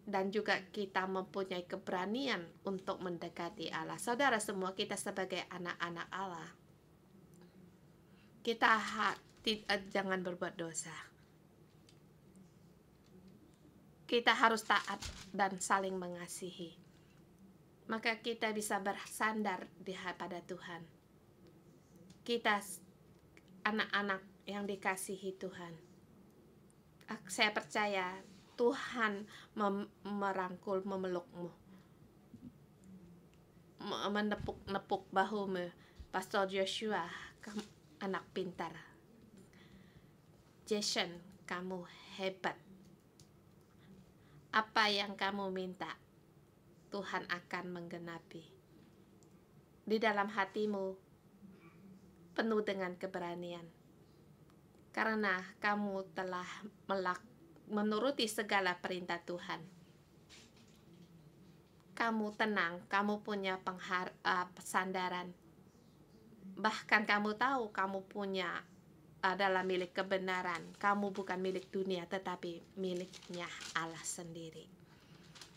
Dan juga kita mempunyai keberanian untuk mendekati Allah. Saudara semua, kita sebagai anak-anak Allah, kita jangan berbuat dosa. Kita harus taat dan saling mengasihi. Maka kita bisa bersandar pada Tuhan. Kita anak-anak yang dikasihi Tuhan. Saya percaya Tuhan merangkul, memelukmu, menepuk bahumu. Pastor Joshua, anak pintar. Jason, kamu hebat. Apa yang kamu minta, Tuhan akan menggenapi. Di dalam hatimu penuh dengan keberanian, karena kamu telah menuruti segala perintah Tuhan. Kamu tenang, kamu punya sandaran. Bahkan kamu tahu kamu adalah milik kebenaran. Kamu bukan milik dunia, tetapi miliknya Allah sendiri.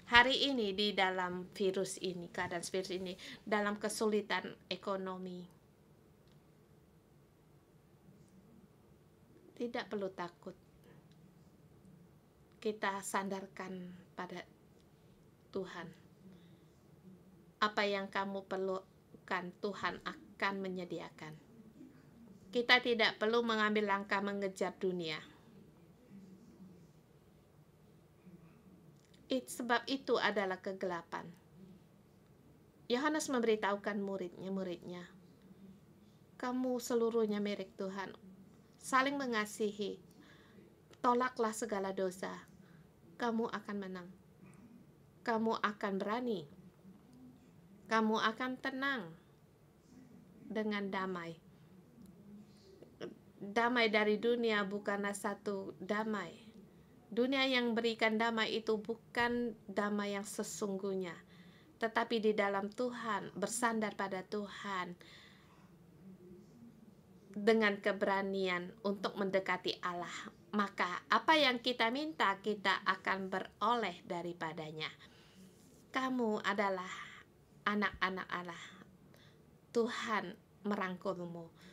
Hari ini di dalam keadaan virus ini, dalam kesulitan ekonomi, tidak perlu takut. Kita sandarkan pada Tuhan. Apa yang kamu perlukan, Tuhan akan menyediakan. Kita tidak perlu mengambil langkah mengejar dunia. Sebab itu adalah kegelapan. Yohanes memberitahukan muridnya, kamu seluruhnya milik Tuhan. Saling mengasihi. Tolaklah segala dosa. Kamu akan menang. Kamu akan berani. Kamu akan tenang dengan damai. Damai dari dunia bukanlah satu damai. Dunia yang berikan damai itu bukan damai yang sesungguhnya, tetapi di dalam Tuhan, bersandar pada Tuhan dengan keberanian untuk mendekati Allah, maka apa yang kita minta kita akan beroleh daripadanya. Kamu adalah anak-anak Allah. Tuhan merangkulmu.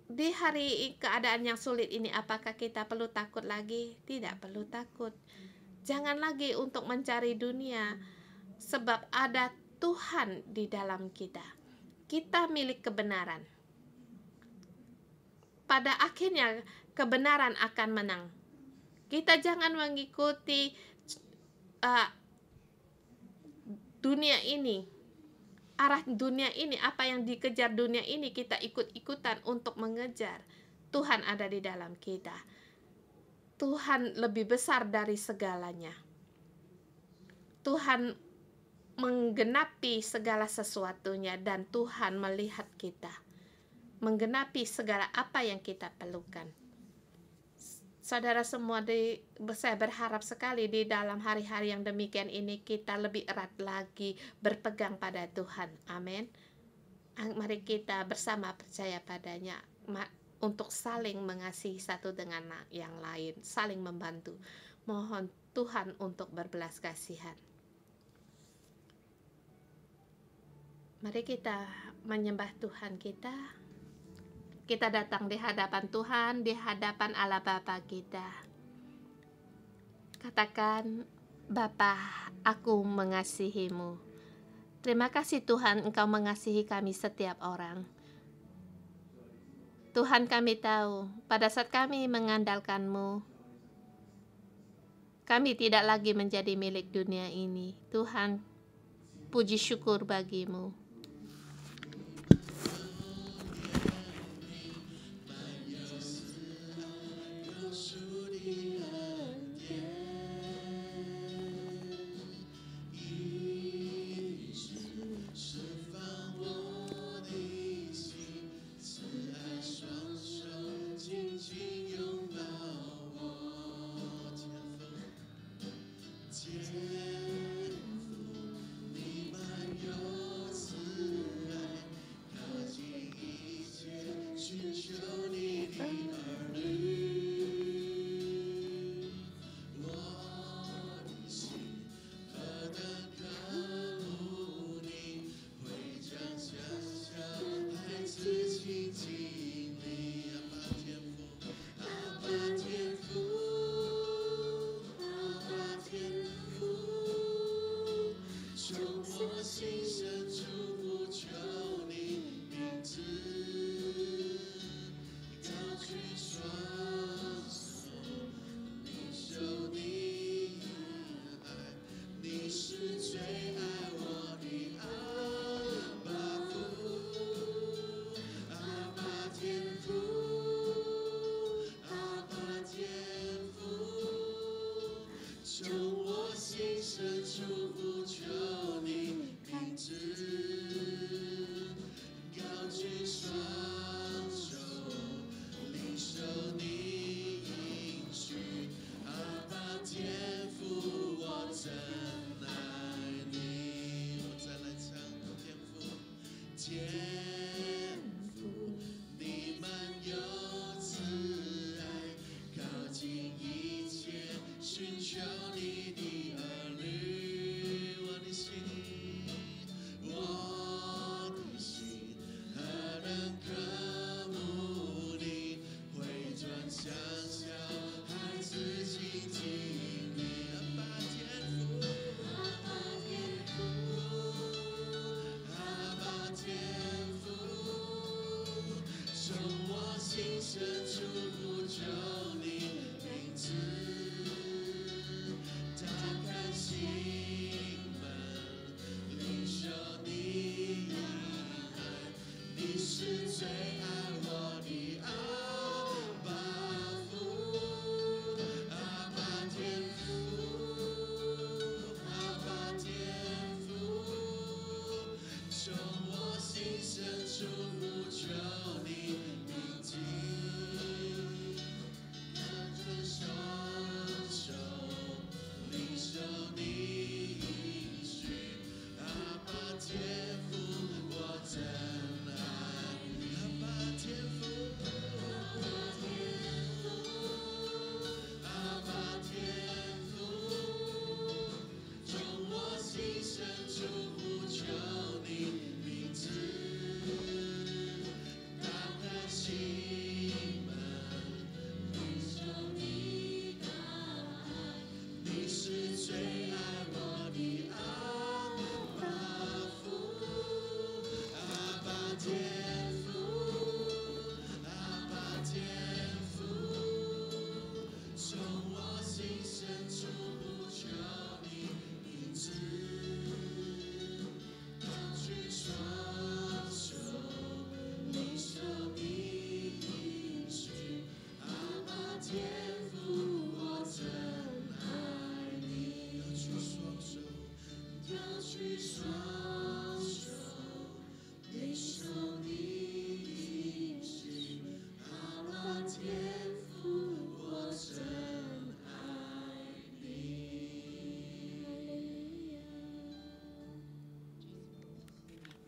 Di hari keadaan yang sulit ini, apakah kita perlu takut lagi? Tidak perlu takut. Jangan lagi untuk mencari dunia, sebab ada Tuhan di dalam kita. Kita milik kebenaran. Pada akhirnya kebenaran akan menang. Kita jangan mengikuti dunia ini. Arah dunia ini, apa yang dikejar dunia ini, kita ikut-ikutan untuk mengejar. Tuhan ada di dalam kita. Tuhan lebih besar dari segalanya. Tuhan menggenapi segala sesuatunya, dan Tuhan melihat kita, menggenapi segala apa yang kita perlukan. Saudara semua, saya berharap sekali di dalam hari-hari yang demikian ini kita lebih erat lagi berpegang pada Tuhan. Amin. Mari kita bersama percaya padanya untuk saling mengasihi satu dengan yang lain, saling membantu. Mohon Tuhan untuk berbelas kasihan. Mari kita menyembah Tuhan kita. Kita datang di hadapan Tuhan, di hadapan Allah Bapa kita. Katakan, Bapa, aku mengasihimu. Terima kasih Tuhan, Engkau mengasihi kami setiap orang. Tuhan, kami tahu, pada saat kami mengandalkan-Mu, kami tidak lagi menjadi milik dunia ini. Tuhan, puji syukur bagimu.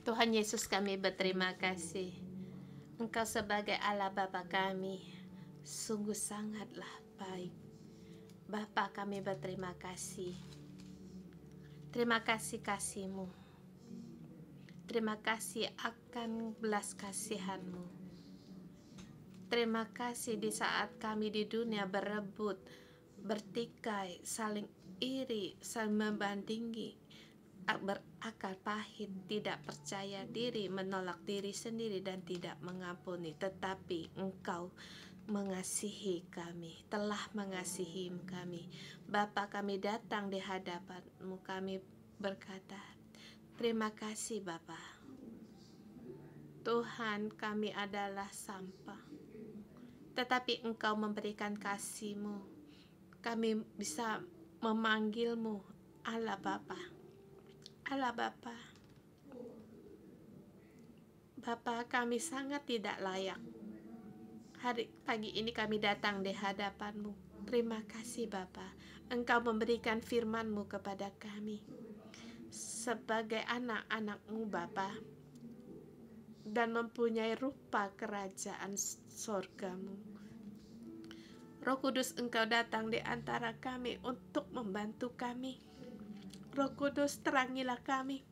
Tuhan Yesus, kami berterima kasih. Engkau sebagai Allah Bapa kami sungguh sangatlah baik. Bapa, kami berterima kasih. Terima kasih kasih-Mu. Terima kasih akan belas kasihan-Mu. Terima kasih di saat kami di dunia berebut, bertikai, saling iri, saling membandingi, berakar pahit, tidak percaya diri, menolak diri sendiri dan tidak mengampuni. Tetapi Engkau mengasihi kami, telah mengasihi kami. Bapa, kami datang di hadapan-Mu, kami berkata, Terima kasih Bapa. Tuhan, kami adalah sampah, tetapi Engkau memberikan kasih-Mu. Kami bisa memanggil-Mu Allah Bapa. Allah Bapa. Bapa, kami sangat tidak layak. Pagi ini kami datang di hadapan-Mu. Terima kasih Bapa. Engkau memberikan firman-Mu kepada kami sebagai anak-anak-Mu Bapa, dan mempunyai rupa kerajaan sorga-Mu. Roh Kudus, Engkau datang di antara kami untuk membantu kami. Roh Kudus, terangilah kami.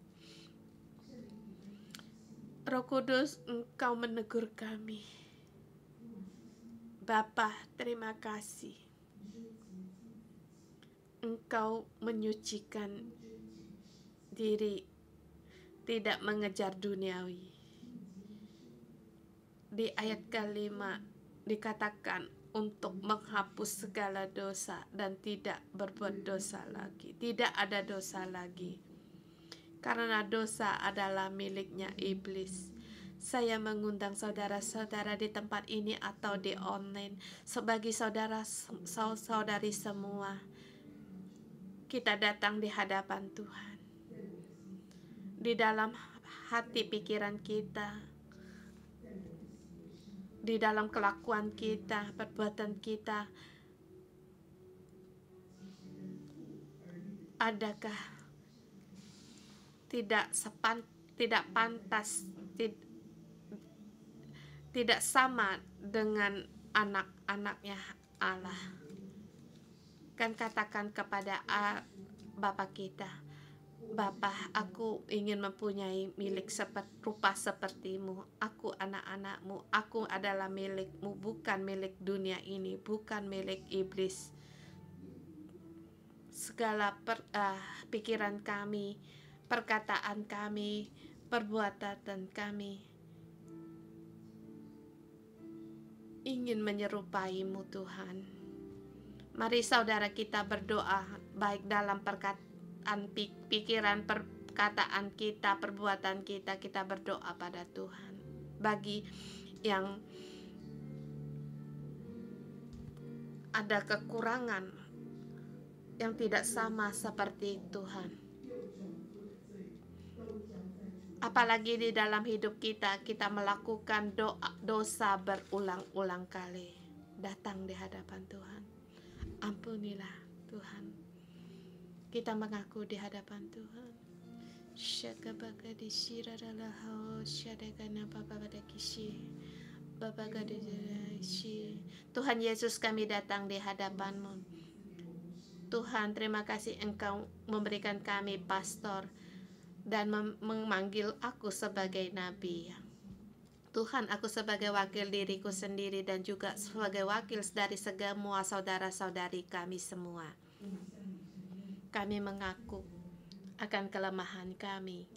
Roh Kudus, Engkau menegur kami. Bapa, terima kasih. Engkau menyucikan diri, tidak mengejar duniawi. Di ayat kelima dikatakan untuk menghapus segala dosa dan tidak berbuat dosa lagi. Tidak ada dosa lagi, karena dosa adalah miliknya iblis. Saya mengundang saudara-saudara di tempat ini atau di online, sebagai saudara-saudari semua, kita datang di hadapan Tuhan. Di dalam hati pikiran kita, di dalam kelakuan kita, perbuatan kita, adakah tidak pantas, tidak sama dengan anak-anaknya Allah? Kan katakan kepada Bapa kita, Bapa, aku ingin mempunyai milik rupa seperti-Mu. Aku anak-anak-Mu, aku adalah milik-Mu, bukan milik dunia ini, bukan milik iblis. Segala pikiran kami, perkataan kami, perbuatan kami ingin menyerupai-Mu Tuhan. Mari saudara kita berdoa, baik dalam pikiran, perkataan kita, perbuatan kita, kita berdoa pada Tuhan. Bagi yang ada kekurangan yang tidak sama seperti Tuhan, apalagi di dalam hidup kita melakukan dosa berulang-ulang kali, datang di hadapan Tuhan. Ampunilah Tuhan. Kita mengaku di hadapan Tuhan. Tuhan Yesus, kami datang di hadapan-Mu. Tuhan, terima kasih Engkau memberikan kami pastor dan memanggil aku sebagai nabi. Tuhan, aku sebagai wakil diriku sendiri dan juga sebagai wakil dari semua saudara-saudari kami semua. Kami mengaku akan kelemahan kami,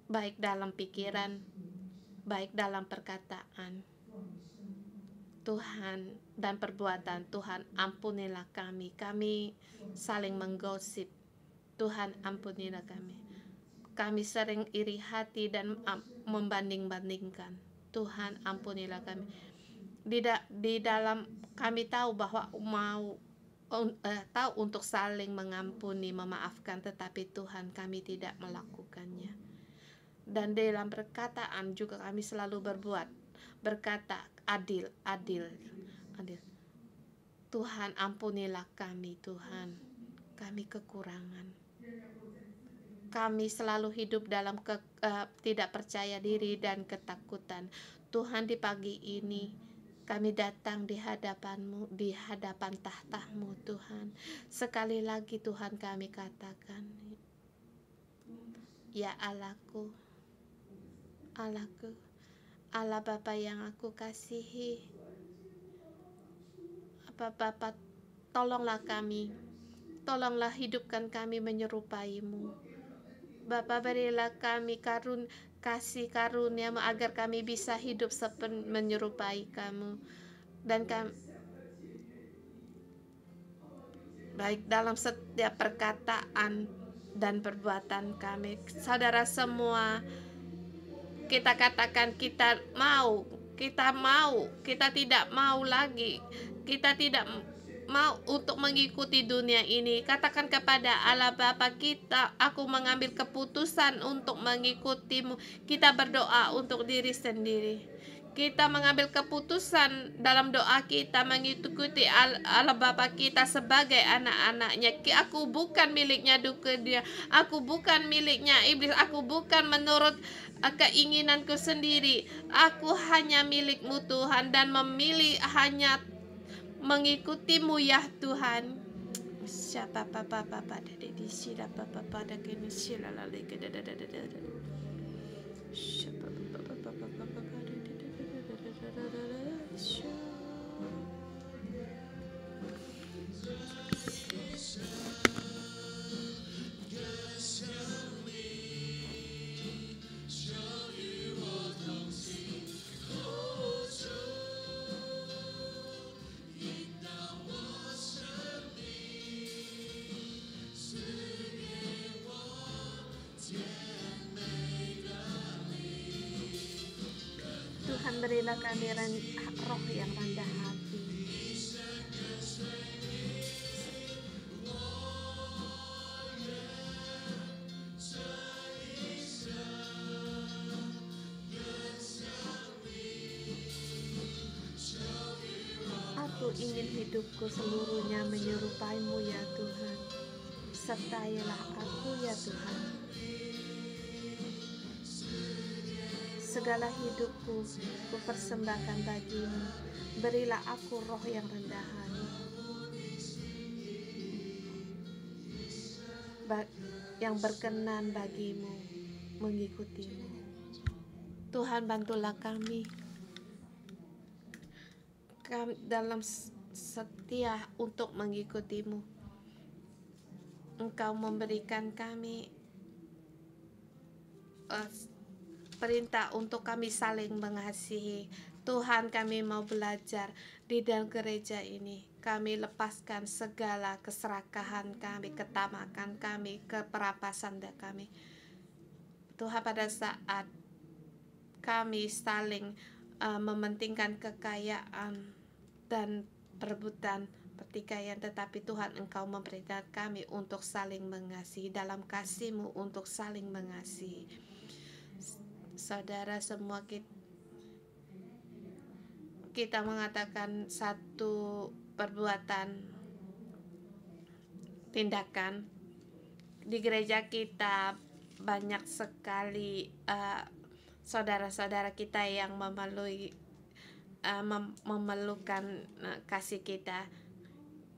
baik dalam pikiran, baik dalam perkataan, Tuhan, dan perbuatan. Tuhan, ampunilah kami. Kami saling menggosip. Tuhan, ampunilah kami. Kami sering iri hati dan membanding-bandingkan. Tuhan, ampunilah kami. Di dalam kami tahu bahwa tahu untuk saling mengampuni, memaafkan, tetapi Tuhan, kami tidak melakukannya. Dan dalam perkataan juga kami selalu berkata adil. Tuhan, ampunilah kami. Tuhan, kami kekurangan. Kami selalu hidup dalam tidak percaya diri dan ketakutan. Tuhan, di pagi ini kami datang di hadapan-Mu, di hadapan tahta-Mu Tuhan. Sekali lagi Tuhan, kami katakan, ya Allahku, Allah Bapa yang aku kasihi, Bapa, tolonglah kami, tolonglah hidupkan kami menyerupai-Mu. Bapa, berilah kami kasih karunia agar kami bisa hidup menyerupai Kamu. Dan kami, baik dalam setiap perkataan dan perbuatan kami. Saudara semua, kita katakan kita mau, kita tidak mau lagi, kita tidak mau untuk mengikuti dunia ini. Katakan kepada Allah Bapa kita, aku mengambil keputusan untuk mengikutimu. Kita berdoa untuk diri sendiri. Kita mengambil keputusan dalam doa kita mengikuti Allah Bapa kita sebagai anak-anaknya. Aku bukan miliknya dia, aku bukan miliknya iblis, aku bukan menurut keinginanku sendiri. Aku hanya milikmu Tuhan, dan memilih hanya mengikutimu ya Tuhan. Siapa papa papa dari di sila papa pada kini sila lali ke dada dada dada. Siapa papa papa papa dari di dada dada dada. Tuhan, berilah kami roh yang rendah hati. Aku ingin hidupku seluruhnya menyerupaimu ya Tuhan. Sertailah aku ya Tuhan. Segala hidupku kupersembahkan bagimu. Berilah aku roh yang rendah hati, yang berkenan bagimu, mengikutimu. Tuhan, bantulah kami dalam setia untuk mengikutimu. Engkau memberikan kami perintah untuk kami saling mengasihi. Tuhan, kami mau belajar di dalam gereja ini. Kami lepaskan segala keserakahan kami, ketamakan kami, keperapasan kami. Tuhan, pada saat kami saling mementingkan kekayaan dan perebutan pertikaian, tetapi Tuhan, Engkau memberitakan kami untuk saling mengasihi, dalam kasih-Mu untuk saling mengasihi. Saudara semua, kita mengatakan satu perbuatan, tindakan. Di gereja kita banyak sekali saudara-saudara kita yang memerlukan kasih kita.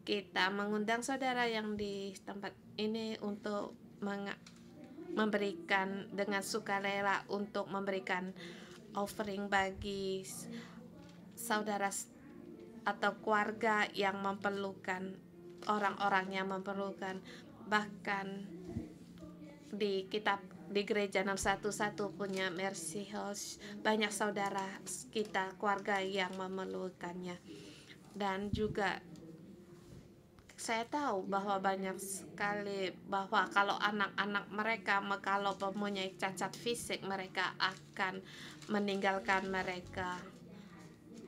Kita mengundang saudara yang di tempat ini untuk memberikan dengan sukarela, untuk memberikan offering bagi saudara atau keluarga yang memerlukan, orang-orang yang memerlukan. Bahkan di gereja 611 punya Mercy House, banyak saudara kita, keluarga yang memerlukannya. Dan juga saya tahu bahwa banyak sekali bahwa kalau anak-anak mereka, kalau mempunyai cacat fisik, mereka akan meninggalkan mereka.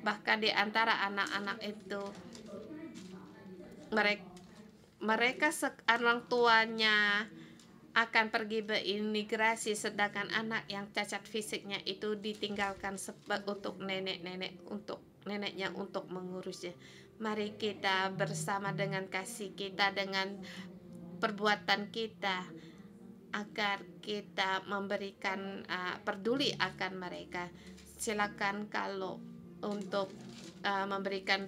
Bahkan di antara anak-anak itu, mereka orang tuanya akan pergi berimigrasi, sedangkan anak yang cacat fisiknya itu ditinggalkan untuk neneknya untuk mengurusnya. Mari kita bersama dengan kasih kita, dengan perbuatan kita, agar kita memberikan peduli akan mereka. Silakan kalau untuk memberikan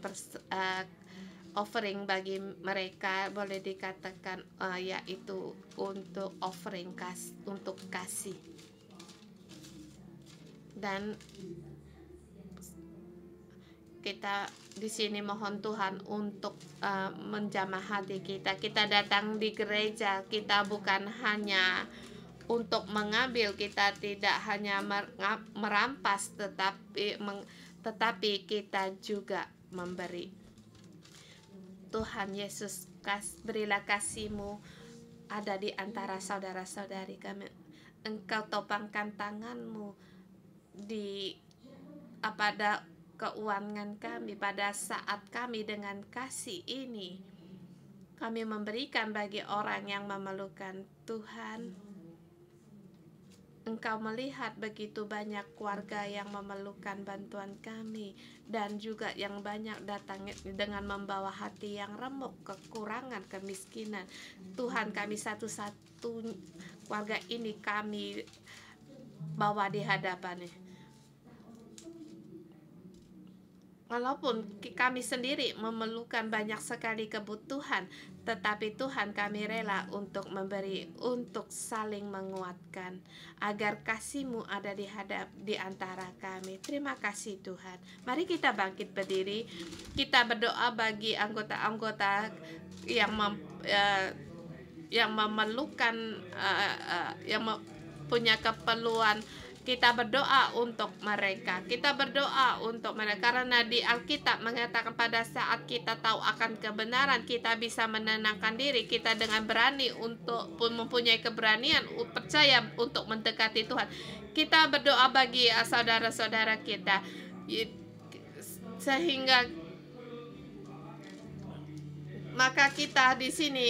offering bagi mereka, boleh dikatakan yaitu untuk offering untuk kasih. Dan kita di sini mohon Tuhan untuk menjamah hati kita. Kita datang di gereja, kita bukan hanya untuk mengambil, kita tidak hanya merampas, tetapi kita juga memberi. Tuhan Yesus, berilah kasih-Mu ada di antara saudara-saudari kami. Engkau topangkan tanganmu di pada keuangan kami pada saat kami dengan kasih ini. Kami memberikan bagi orang yang memerlukan. Tuhan, Engkau melihat begitu banyak keluarga yang memerlukan bantuan kami, dan juga yang banyak datang dengan membawa hati yang remuk, kekurangan, kemiskinan. Tuhan, kami satu-satu keluarga ini kami bawa di hadapan-Mu. Walaupun kami sendiri memerlukan banyak sekali kebutuhan, tetapi Tuhan, kami rela untuk memberi, untuk saling menguatkan, agar kasih-Mu ada di antara kami. Terima kasih Tuhan. Mari kita bangkit berdiri. Kita berdoa bagi anggota-anggota yang memerlukan, yang punya keperluan. Kita berdoa untuk mereka. Kita berdoa untuk mereka karena di Alkitab mengatakan pada saat kita tahu akan kebenaran, kita bisa menenangkan diri. Kita dengan berani untuk mempunyai keberanian percaya untuk mendekati Tuhan. Kita berdoa bagi saudara-saudara kita sehingga maka kita di sini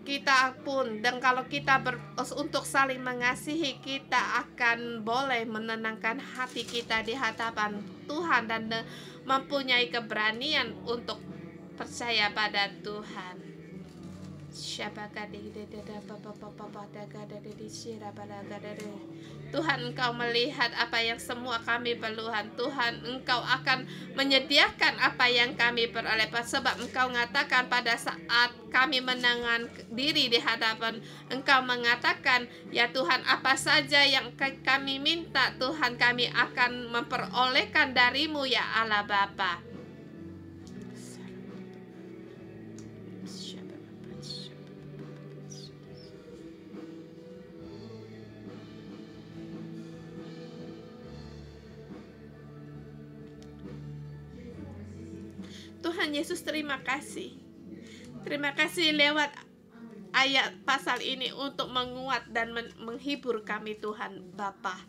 kita pun, dan kalau kita untuk saling mengasihi, kita akan boleh menenangkan hati kita di hadapan Tuhan dan mempunyai keberanian untuk percaya pada Tuhan. Tuhan, Engkau melihat apa yang semua kami perlukan. Tuhan, Engkau akan menyediakan apa yang kami peroleh, sebab Engkau mengatakan pada saat kami menenangkan diri di hadapan Engkau, mengatakan, ya Tuhan, apa saja yang kami minta, Tuhan, kami akan memperolehkan dari-Mu, ya Allah Bapa. Tuhan Yesus, terima kasih. Terima kasih lewat ayat pasal ini untuk menguat dan menghibur kami, Tuhan Bapa.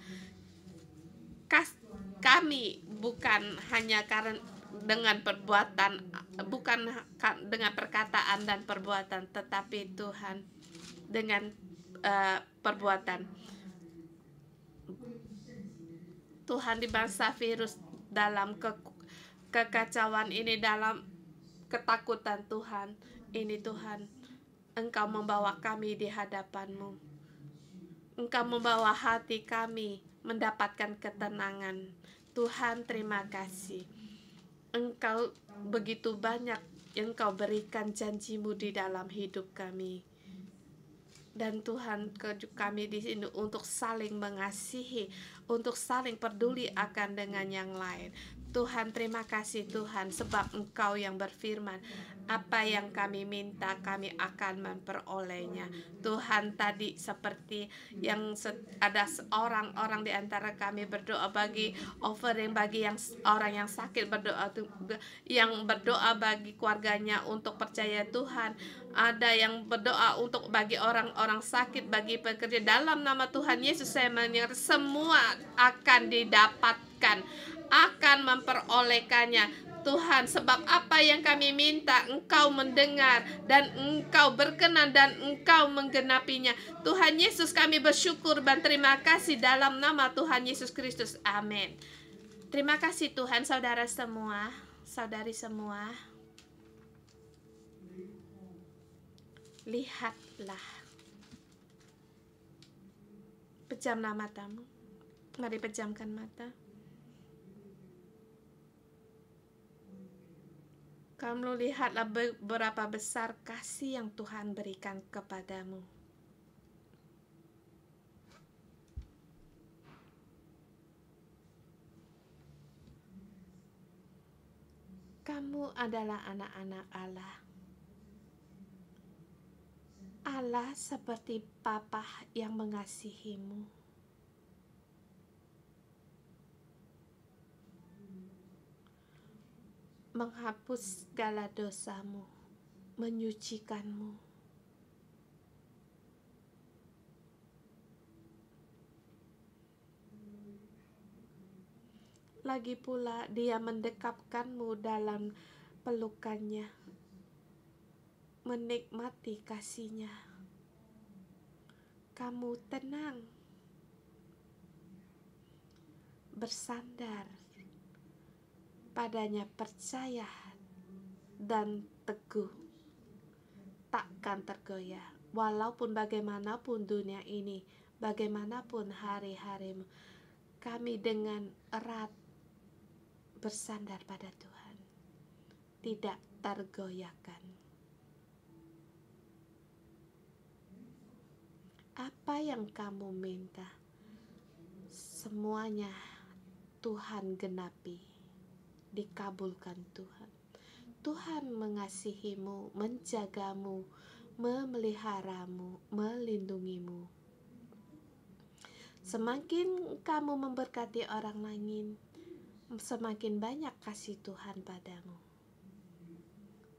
Kami bukan hanya karena dengan perbuatan, bukan dengan perkataan dan perbuatan, tetapi Tuhan dengan perbuatan. Tuhan, di bangsa virus, dalam kekacauan ini, dalam ketakutan Tuhan ini, Tuhan, Engkau membawa kami di hadapan-Mu. Engkau membawa hati kami mendapatkan ketenangan. Tuhan, terima kasih. Engkau begitu banyak yang Engkau berikan janji-Mu di dalam hidup kami. Dan Tuhan, kami di sini untuk saling mengasihi, untuk saling peduli akan dengan yang lain. Tuhan, terima kasih Tuhan, sebab Engkau yang berfirman, apa yang kami minta kami akan memperolehnya. Tuhan, tadi seperti yang ada orang-orang di antara kami berdoa bagi offering, bagi orang yang sakit, yang berdoa bagi keluarganya untuk percaya Tuhan. Ada yang berdoa untuk bagi orang-orang sakit, bagi pekerja. Dalam nama Tuhan Yesus saya menyatakan semua akan didapatkan, akan memperolehkannya Tuhan, sebab apa yang kami minta Engkau mendengar dan Engkau berkenan dan Engkau menggenapinya. Tuhan Yesus, kami bersyukur dan terima kasih dalam nama Tuhan Yesus Kristus. Amin. Terima kasih Tuhan. Saudara semua, saudari semua, lihatlah, pejamlah matamu. Mari pejamkan mata. Kamu lihatlah berapa besar kasih yang Tuhan berikan kepadamu. Kamu adalah anak-anak Allah. Allah seperti Bapa yang mengasihimu. Menghapus segala dosamu, menyucikanmu. Lagi pula Dia mendekapkanmu dalam pelukannya, menikmati kasih-Nya. Kamu tenang, bersandar padanya, percaya dan teguh, takkan tergoyah. Walaupun bagaimanapun dunia ini, bagaimanapun hari-harimu, kami dengan erat bersandar pada Tuhan, tidak tergoyahkan. Apa yang kamu minta, semuanya Tuhan genapi, dikabulkan Tuhan. Tuhan mengasihimu, menjagamu, memeliharamu, melindungimu. Semakin kamu memberkati orang lain, semakin banyak kasih Tuhan padamu,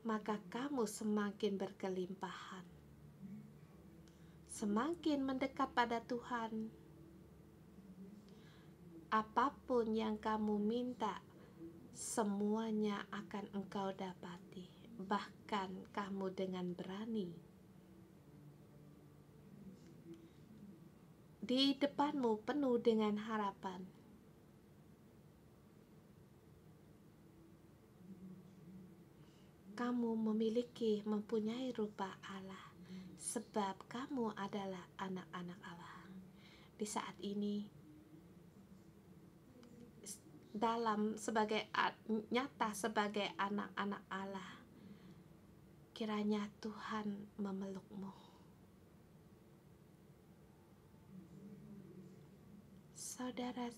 maka kamu semakin berkelimpahan. Semakin mendekat pada Tuhan, apapun yang kamu minta, semuanya akan engkau dapati, bahkan kamu dengan berani. Di depanmu penuh dengan harapan. Kamu mempunyai rupa Allah, sebab kamu adalah anak-anak Allah. Di saat ini, nyata sebagai anak-anak Allah, kiranya Tuhan memelukmu. Saudara,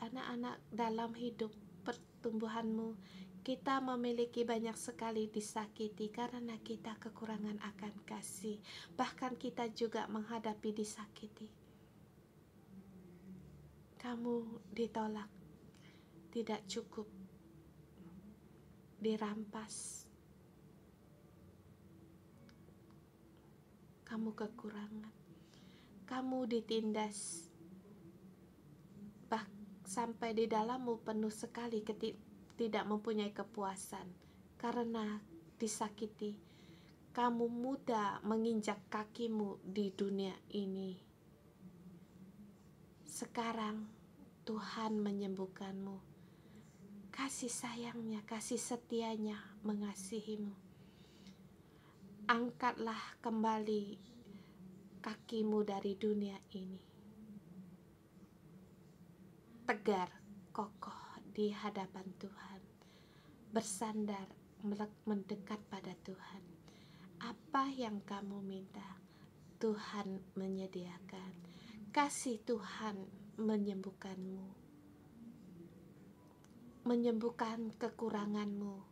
anak-anak, dalam hidup pertumbuhanmu, kita memiliki banyak sekali disakiti karena kita kekurangan akan kasih. Bahkan kita juga menghadapi disakiti. Kamu ditolak, tidak cukup, dirampas, kamu kekurangan, kamu ditindas, sampai di dalammu penuh sekali tidak mempunyai kepuasan karena disakiti. Kamu mudah menginjak kakimu di dunia ini. Sekarang Tuhan menyembuhkanmu. Kasih sayangnya, kasih setianya mengasihimu. Angkatlah kembali kakimu dari dunia ini. Tegar, kokoh di hadapan Tuhan, bersandar, mendekat pada Tuhan. Apa yang kamu minta, Tuhan menyediakan. Kasih Tuhan menyembuhkanmu, menyembuhkan kekuranganmu,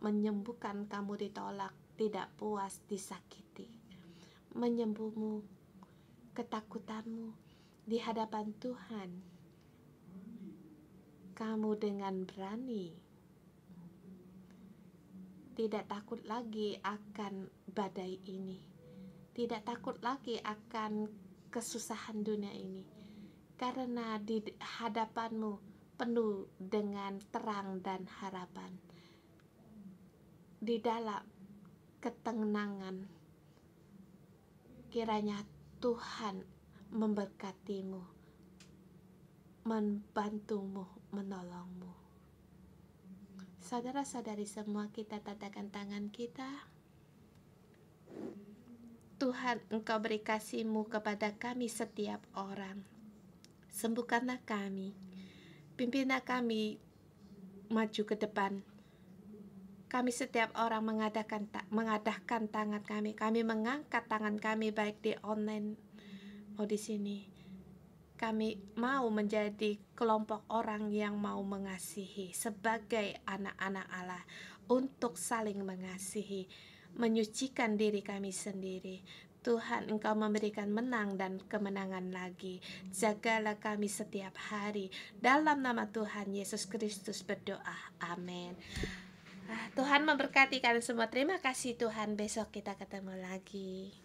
menyembuhkan kamu ditolak, tidak puas, disakiti, menyembuhmu ketakutanmu di hadapan Tuhan. Kamu dengan berani, tidak takut lagi akan badai ini, tidak takut lagi akan kesusahan dunia ini, karena di hadapanmu penuh dengan terang dan harapan. Di dalam ketenangan, kiranya Tuhan memberkatimu, membantumu, menolongmu. Saudara-saudari semua, kita tatakan tangan kita. Tuhan, Engkau beri kasih-Mu kepada kami setiap orang. Sembuhkanlah kami, pimpinlah kami maju ke depan. Kami setiap orang mengadahkan tangan kami mengangkat tangan kami baik di online maupun di sini. Kami mau menjadi kelompok orang yang mau mengasihi sebagai anak-anak Allah, untuk saling mengasihi, menyucikan diri kami sendiri. Tuhan, Engkau memberikan menang dan kemenangan lagi. Jagalah kami setiap hari. Dalam nama Tuhan Yesus Kristus berdoa. Amin. Tuhan memberkati kalian semua. Terima kasih Tuhan. Besok kita ketemu lagi.